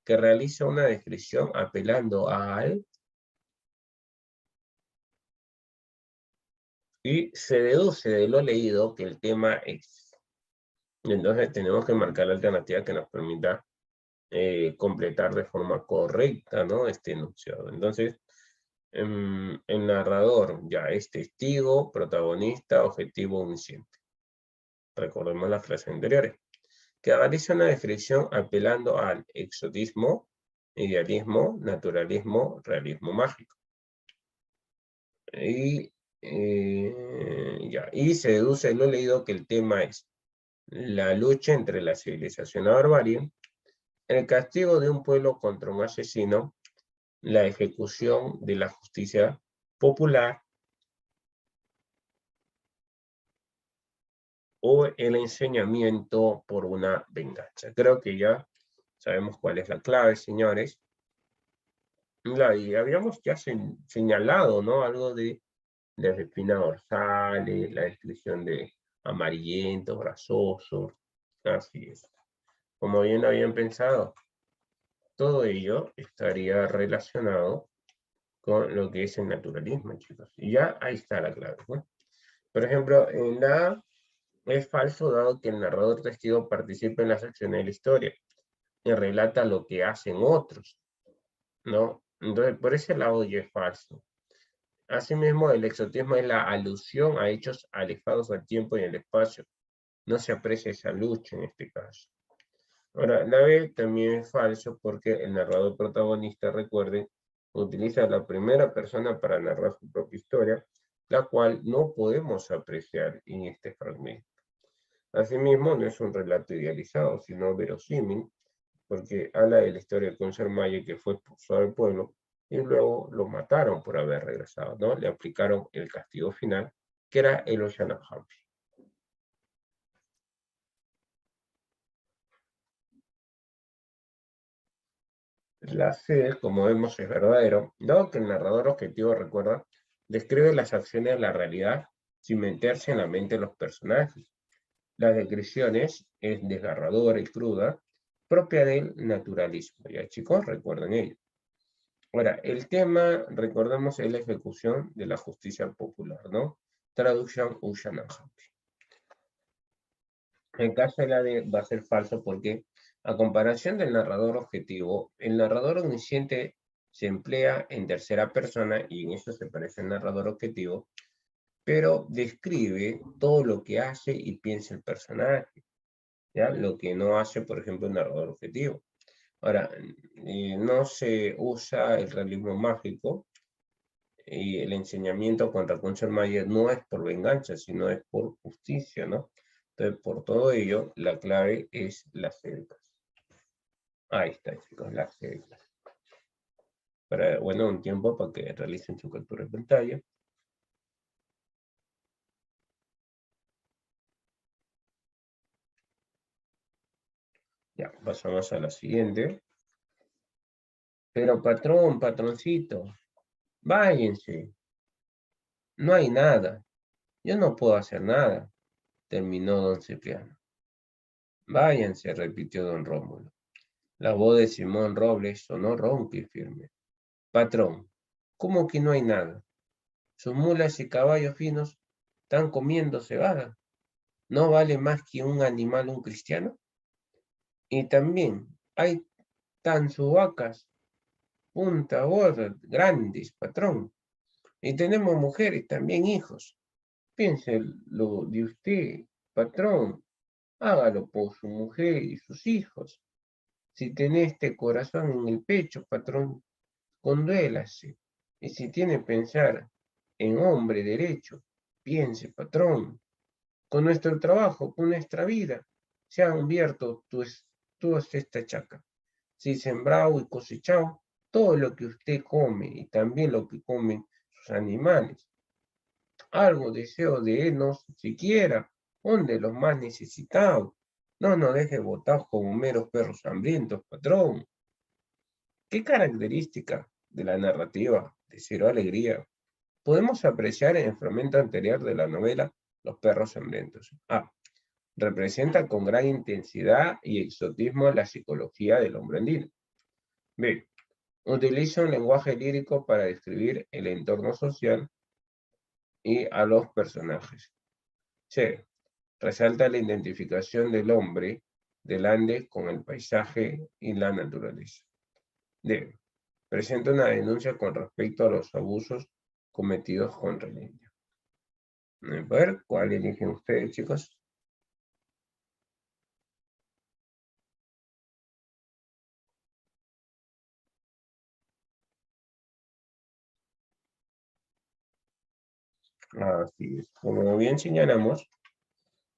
que realiza una descripción apelando al y se deduce de lo leído que el tema es. Entonces tenemos que marcar la alternativa que nos permita completar de forma correcta, ¿no?, este enunciado. Entonces, el narrador ya es testigo, protagonista, objetivo, omnisciente. Recordemos las frases anteriores. Que realiza una descripción apelando al exotismo, idealismo, naturalismo, realismo mágico. Y se deduce de lo leído que el tema es la lucha entre la civilización y la barbarie, el castigo de un pueblo contra un asesino, la ejecución de la justicia popular o el enseñamiento por una venganza. Creo que ya sabemos cuál es la clave, señores. Y habíamos ya señalado, ¿no?, algo de las espinas dorsales, la descripción de amarillentos, grasosos, así es. Como bien habían pensado, todo ello estaría relacionado con lo que es el naturalismo, chicos. Y ya ahí está la clave, ¿no? Por ejemplo, en la A es falso dado que el narrador testigo participa en las acciones de la historia y relata lo que hacen otros, ¿no? Entonces, por ese lado ya es falso. Asimismo, el exotismo es la alusión a hechos alejados del tiempo y el espacio. No se aprecia esa lucha en este caso. Ahora, la B también es falso porque el narrador protagonista, recuerden, utiliza la primera persona para narrar su propia historia, la cual no podemos apreciar en este fragmento. Asimismo, no es un relato idealizado, sino verosímil, porque habla de la historia de Consermayer, que fue expulsado del pueblo y luego lo mataron por haber regresado, ¿no? Le aplicaron el castigo final, que era el Oshanahampi. La C, como vemos, es verdadero, dado que el narrador objetivo, recuerda, describe las acciones de la realidad sin meterse en la mente de los personajes. Las descripciones es desgarradora y cruda, propia del naturalismo. ¿Ya, chicos? Recuerden ello. Ahora, el tema, recordemos, es la ejecución de la justicia popular, ¿no? Traducción Ushanahampi. El caso de la D va a ser falso porque, a comparación del narrador objetivo, el narrador omnisciente se emplea en tercera persona y en eso se parece al narrador objetivo, pero describe todo lo que hace y piensa el personaje, ¿ya? Lo que no hace, por ejemplo, el narrador objetivo. Ahora, no se usa el realismo mágico y el enseñamiento contra Consermayer no es por venganza, sino es por justicia, ¿no? Entonces, por todo ello, la clave es las celdas. Ahí está, chicos, las celdas. Para, bueno, un tiempo para que realicen su captura de pantalla. Ya, pasamos a la siguiente. Pero patrón, patroncito, váyanse. No hay nada. Yo no puedo hacer nada, terminó don Cipriano. Váyanse, repitió don Rómulo. La voz de Simón Robles sonó ronca y firme. Patrón, ¿cómo que no hay nada? Sus mulas y caballos finos están comiendo cebada. ¿No vale más que un animal un cristiano? Y también hay tan sus vacas, punta gorda, grandes, patrón. Y tenemos mujeres, también hijos. Piénselo de usted, patrón. Hágalo por su mujer y sus hijos. Si tenés este corazón en el pecho, patrón, conduélase. Y si tiene que pensar en hombre derecho, piense, patrón, con nuestro trabajo, con nuestra vida, se han abierto toda esta chaca. Si sembrado y cosechado todo lo que usted come y también lo que comen sus animales. Algo deseo de él, no siquiera, donde los más necesitados. No nos deje botados como meros perros hambrientos, patrón. ¿Qué característica de la narrativa de Cero Alegría podemos apreciar en el fragmento anterior de la novela Los perros hambrientos? A. Representa con gran intensidad y exotismo la psicología del hombre andino. B. Utiliza un lenguaje lírico para describir el entorno social y a los personajes. C. Resalta la identificación del hombre del Ande con el paisaje y la naturaleza. D. Presenta una denuncia con respecto a los abusos cometidos contra el indio. A ver, ¿cuál eligen ustedes, chicos? Así es. Como bien señalamos,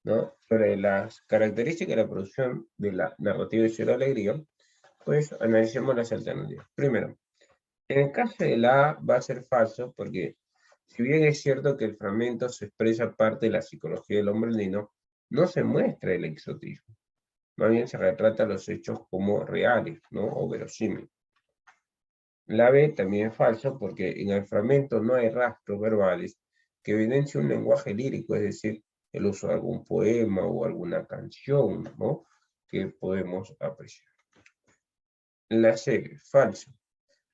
¿no? Sobre las características de la producción de la narrativa de Cero Alegría, pues analicemos las alternativas. Primero, en el caso de la A va a ser falso porque si bien es cierto que el fragmento se expresa parte de la psicología del hombre andino, no se muestra el exotismo. Más bien se retrata los hechos como reales, ¿no? O verosímiles. La B también es falso porque en el fragmento no hay rastros verbales que evidencien un lenguaje lírico, es decir, el uso de algún poema o alguna canción, ¿no? Que podemos apreciar. La C, falso,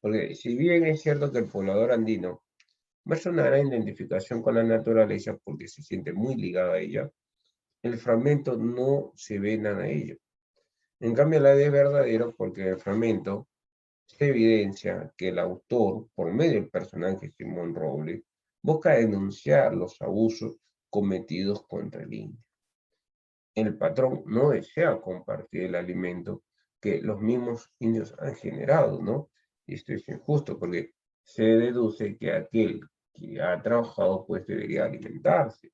porque si bien es cierto que el poblador andino muestra una gran identificación con la naturaleza porque se siente muy ligado a ella, el fragmento no se ve nada de ello. En cambio, la D es verdadero porque el fragmento se evidencia que el autor, por medio del personaje Simón Robles, busca denunciar los abusos cometidos contra el indio. El patrón no desea compartir el alimento que los mismos indios han generado, ¿no? Y esto es injusto porque se deduce que aquel que ha trabajado pues debería alimentarse.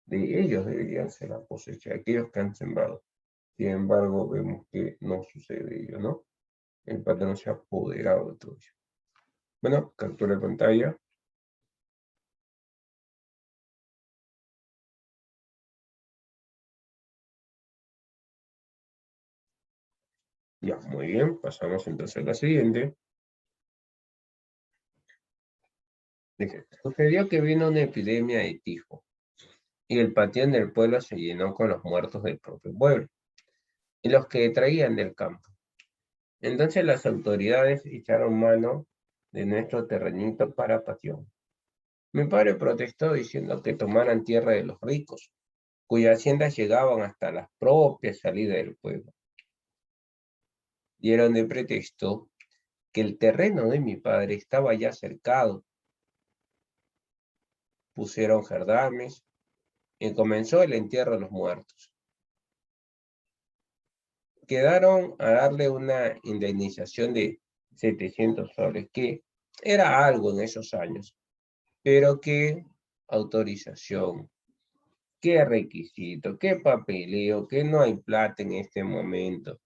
De ellos deberían ser la cosecha, aquellos que han sembrado. Sin embargo, vemos que no sucede ello, ¿no? El patrón se ha apoderado de todo ello. Bueno, captura de pantalla. Ya, muy bien. Pasamos entonces a la siguiente. Dice, sucedió que vino una epidemia de tifo y el panteón del pueblo se llenó con los muertos del propio pueblo y los que traían del campo. Entonces las autoridades echaron mano de nuestro terrenito para pasión. Mi padre protestó diciendo que tomaran tierra de los ricos, cuyas haciendas llegaban hasta las propias salidas del pueblo. Dieron de pretexto que el terreno de mi padre estaba ya cercado. Pusieron gendarmes y comenzó el entierro de los muertos. Quedaron a darle una indemnización de 700 soles, que era algo en esos años, pero qué autorización, qué requisito, qué papeleo, que no hay plata en este momento.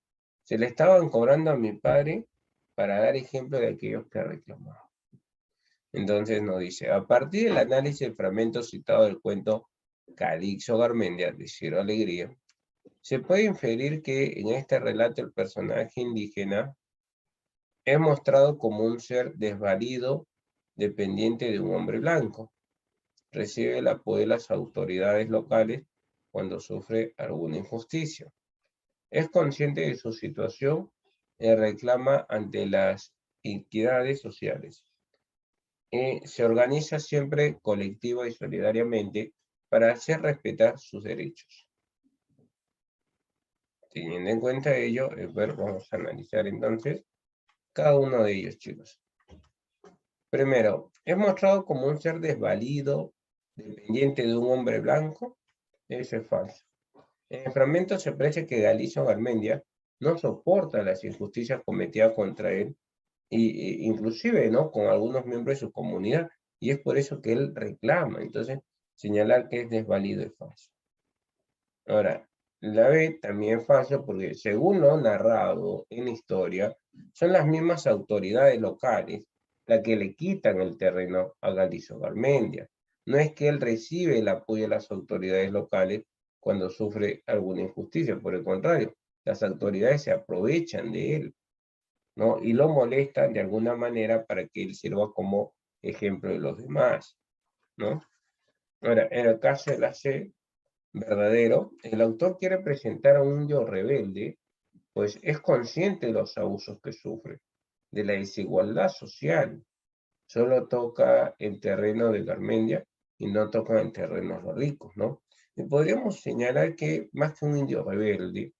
Se le estaban cobrando a mi padre para dar ejemplo de aquellos que reclamaban. Entonces nos dice, a partir del análisis del fragmento citado del cuento Calixto Garmendia de Cero Alegría, se puede inferir que en este relato el personaje indígena es mostrado como un ser desvalido, dependiente de un hombre blanco. Recibe el apoyo de las autoridades locales cuando sufre alguna injusticia. Es consciente de su situación y reclama ante las entidades sociales. Se organiza siempre colectiva y solidariamente para hacer respetar sus derechos. Teniendo en cuenta ello, vamos a analizar entonces cada uno de ellos, chicos. Primero, es mostrado como un ser desvalido, dependiente de un hombre blanco. Eso es falso. En el fragmento se aprecia que Galicio Garmendia no soporta las injusticias cometidas contra él inclusive, ¿no?, con algunos miembros de su comunidad, y es por eso que él reclama. Entonces, señalar que es desvalido es falso. Ahora, la B también es falso porque, según lo narrado en la historia, son las mismas autoridades locales las que le quitan el terreno a Galizo Garmendia. No es que él recibe el apoyo de las autoridades locales cuando sufre alguna injusticia, por el contrario, las autoridades se aprovechan de él, ¿no? Y lo molestan de alguna manera para que él sirva como ejemplo de los demás, ¿no? Ahora, en el caso de la C, verdadero, el autor quiere presentar a un indio rebelde, pues es consciente de los abusos que sufre, de la desigualdad social. Solo toca el terreno de Garmendia y no toca el terreno de los ricos, ¿no? Y podríamos señalar que más que un indio rebelde,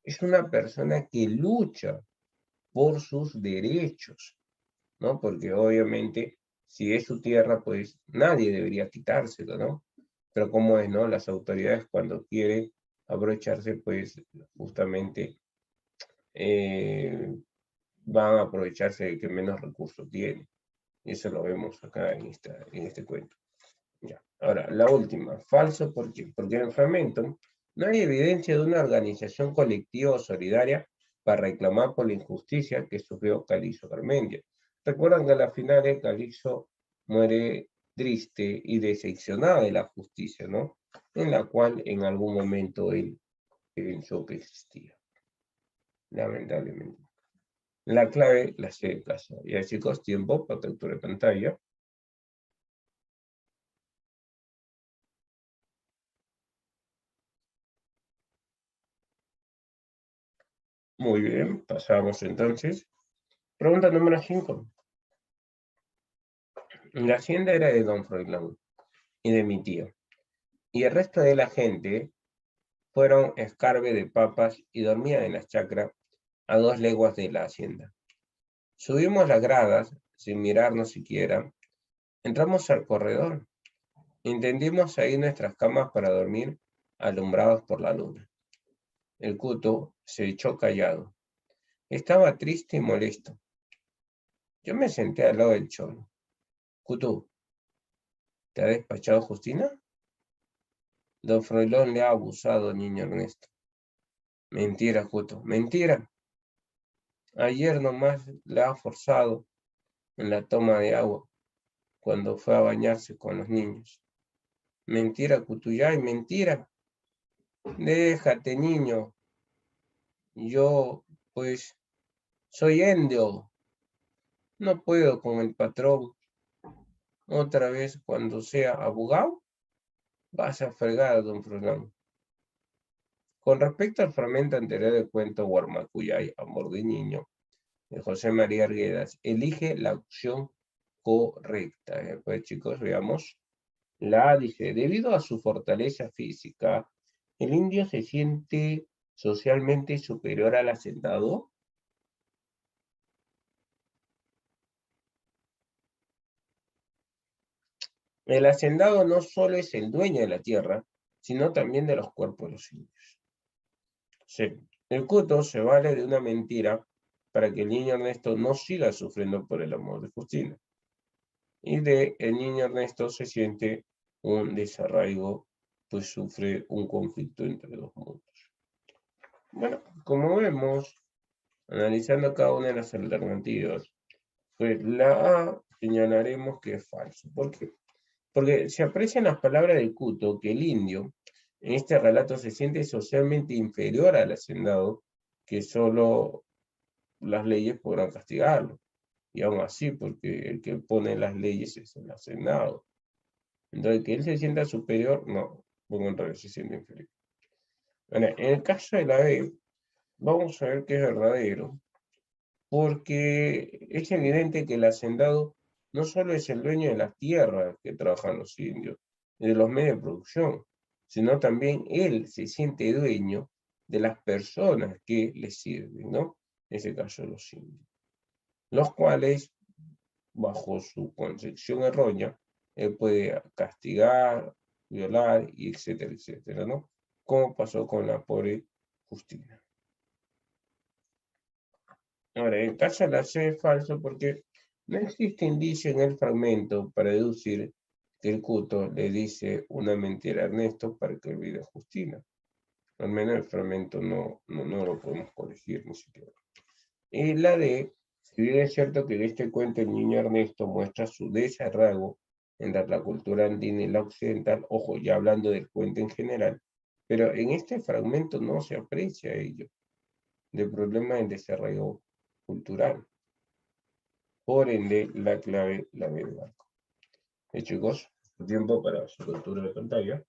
es una persona que lucha por sus derechos, ¿no? Porque obviamente, si es su tierra, pues nadie debería quitárselo, ¿no? Pero como es, ¿no? Las autoridades cuando quieren aprovecharse, pues justamente eh, van a aprovecharse de que menos recursos tiene. Y eso lo vemos acá en este cuento. Ya. Ahora, la última, falso, ¿por qué? Porque en el fragmento no hay evidencia de una organización colectiva o solidaria para reclamar por la injusticia que sufrió Calixto Garmendia. Recuerdan que a la final Calixto muere triste y decepcionado de la justicia, ¿no? En la cual en algún momento él pensó que existía, lamentablemente. La clave la sé de casa. Ya chicos, tiempo para captura de pantalla. Muy bien, pasamos entonces. Pregunta número 5. La hacienda era de don Froilán y de mi tío, y el resto de la gente fueron escarbe de papas y dormían en la chacra a 2 leguas de la hacienda. Subimos las gradas, sin mirarnos siquiera, entramos al corredor, entendimos ahí nuestras camas para dormir, alumbrados por la luna. El cuto se echó callado. Estaba triste y molesto. Yo me senté al lado del cholo. Cuto, ¿te ha despachado Justina? Don Froilán le ha abusado, niño Ernesto. Mentira, Cuto, mentira. Ayer nomás le ha forzado en la toma de agua cuando fue a bañarse con los niños. Mentira, Cutuyay, mentira. Déjate, niño. Yo, pues, soy indio. No puedo con el patrón. Otra vez, cuando sea abogado, vas a fregar a don Froilán. Con respecto al fragmento anterior del cuento Guarmacuyay, Amor de Niño, de José María Arguedas, elige la opción correcta. Pues chicos, veamos. La A dice, debido a su fortaleza física, el indio se siente socialmente superior al hacendado. El hacendado no solo es el dueño de la tierra, sino también de los cuerpos de los indios. Sí. El cuto se vale de una mentira para que el niño Ernesto no siga sufriendo por el amor de Justina. Y de el niño Ernesto se siente un desarraigo, pues sufre un conflicto entre dos mundos. Bueno, como vemos, analizando cada una de las alternativas, pues la A señalaremos que es falso. ¿Por qué? Porque se aprecian las palabras del cuto que el indio en este relato se siente socialmente inferior al hacendado, que solo las leyes podrán castigarlo. Y aún así, porque el que pone las leyes es el hacendado. Entonces, que él se sienta superior, no, por contrario, se siente inferior. Bueno, en el caso de la B, vamos a ver que es verdadero, porque es evidente que el hacendado no solo es el dueño de las tierras que trabajan los indios, y de los medios de producción, sino también él se siente dueño de las personas que le sirven, ¿no? En ese caso, los indios, los cuales, bajo su concepción errónea, él puede castigar, violar, y etcétera, etcétera, ¿no? Como pasó con la pobre Justina. Ahora, en caso de la C es falso porque no existe indicio en el fragmento para deducir que el Cuto le dice una mentira a Ernesto para que olvide a Justina. Al menos el fragmento no lo podemos corregir ni siquiera. Y la D, si bien es cierto que en este cuento el niño Ernesto muestra su desarraigo entre la cultura andina y la occidental, ojo, ya hablando del cuento en general, pero en este fragmento no se aprecia ello, de problemas en desarrollo cultural. Por ende, la clave la B de banco. Chicos, tiempo para su captura de pantalla.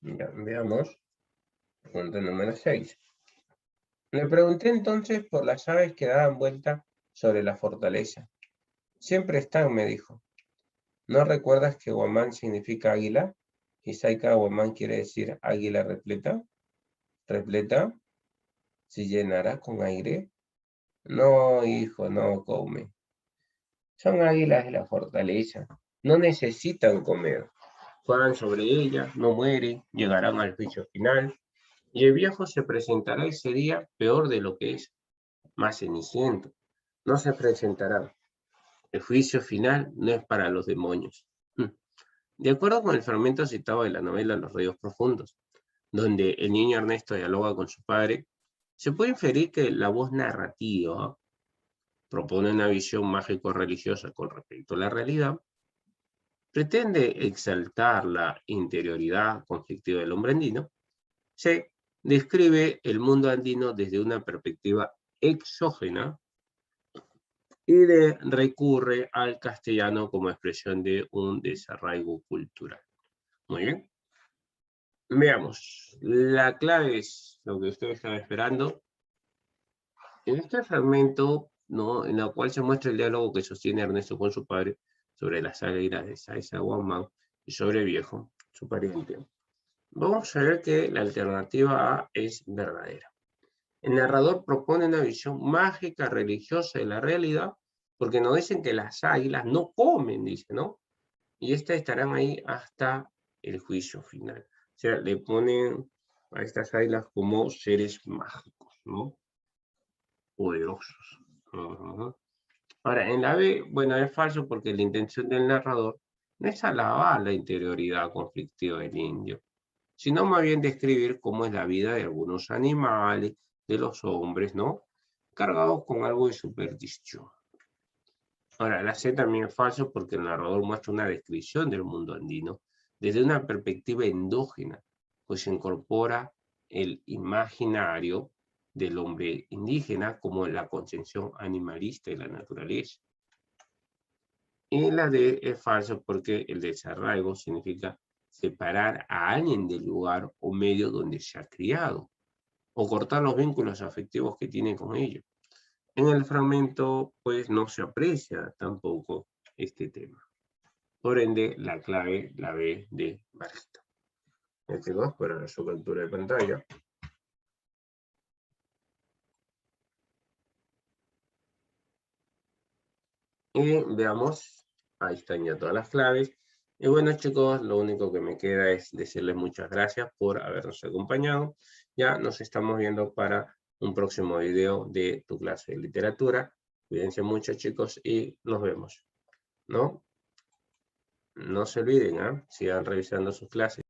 Ya, veamos. Punto número 6. Le pregunté entonces por las aves que daban vuelta sobre la fortaleza. Siempre están, me dijo. ¿No recuerdas que Guamán significa águila? Y Saika Guamán quiere decir águila repleta. ¿Repleta? ¿Se llenará con aire? No, hijo, no come. Son águilas de la fortaleza. No necesitan comer. Juegan sobre ella, no mueren, llegarán al juicio final. Y el viejo se presentará ese día peor de lo que es, más ceniciento. No se presentará. El juicio final no es para los demonios. De acuerdo con el fragmento citado de la novela Los Ríos Profundos, donde el niño Ernesto dialoga con su padre, se puede inferir que la voz narrativa propone una visión mágico-religiosa con respecto a la realidad, pretende exaltar la interioridad conflictiva del hombre andino, se describe el mundo andino desde una perspectiva exógena y recurre al castellano como expresión de un desarraigo cultural. Muy bien. Veamos. La clave es lo que ustedes están esperando. En este fragmento, ¿no?, en el cual se muestra el diálogo que sostiene Ernesto con su padre sobre las águilas de Sacsayhuamán y sobre Viejo, su pariente, vamos a ver que la alternativa A es verdadera. El narrador propone una visión mágica, religiosa de la realidad, porque nos dicen que las águilas no comen, dice, ¿no? Y estas estarán ahí hasta el juicio final. O sea, le ponen a estas águilas como seres mágicos, ¿no? Poderosos. Ujú. Ahora, en la B, bueno, es falso porque la intención del narrador no es alabar la interioridad conflictiva del indio, sino más bien describir cómo es la vida de algunos animales, de los hombres, ¿no? Cargados con algo de superstición. Ahora, la C también es falso porque el narrador muestra una descripción del mundo andino desde una perspectiva endógena, pues se incorpora el imaginario del hombre indígena como la concepción animalista de la naturaleza. Y la D es falso porque el desarraigo significa separar a alguien del lugar o medio donde se ha criado, o cortar los vínculos afectivos que tiene con ellos. En el fragmento, pues, no se aprecia tampoco este tema. Por ende, la clave, la B de Margito. Chicos, para su captura de pantalla. Y veamos, ahí están ya todas las claves. Y bueno, chicos, lo único que me queda es decirles muchas gracias por habernos acompañado. Ya nos estamos viendo para un próximo video de tu clase de literatura. Cuídense mucho, chicos, y nos vemos, ¿no? No se olviden, sigan revisando sus clases.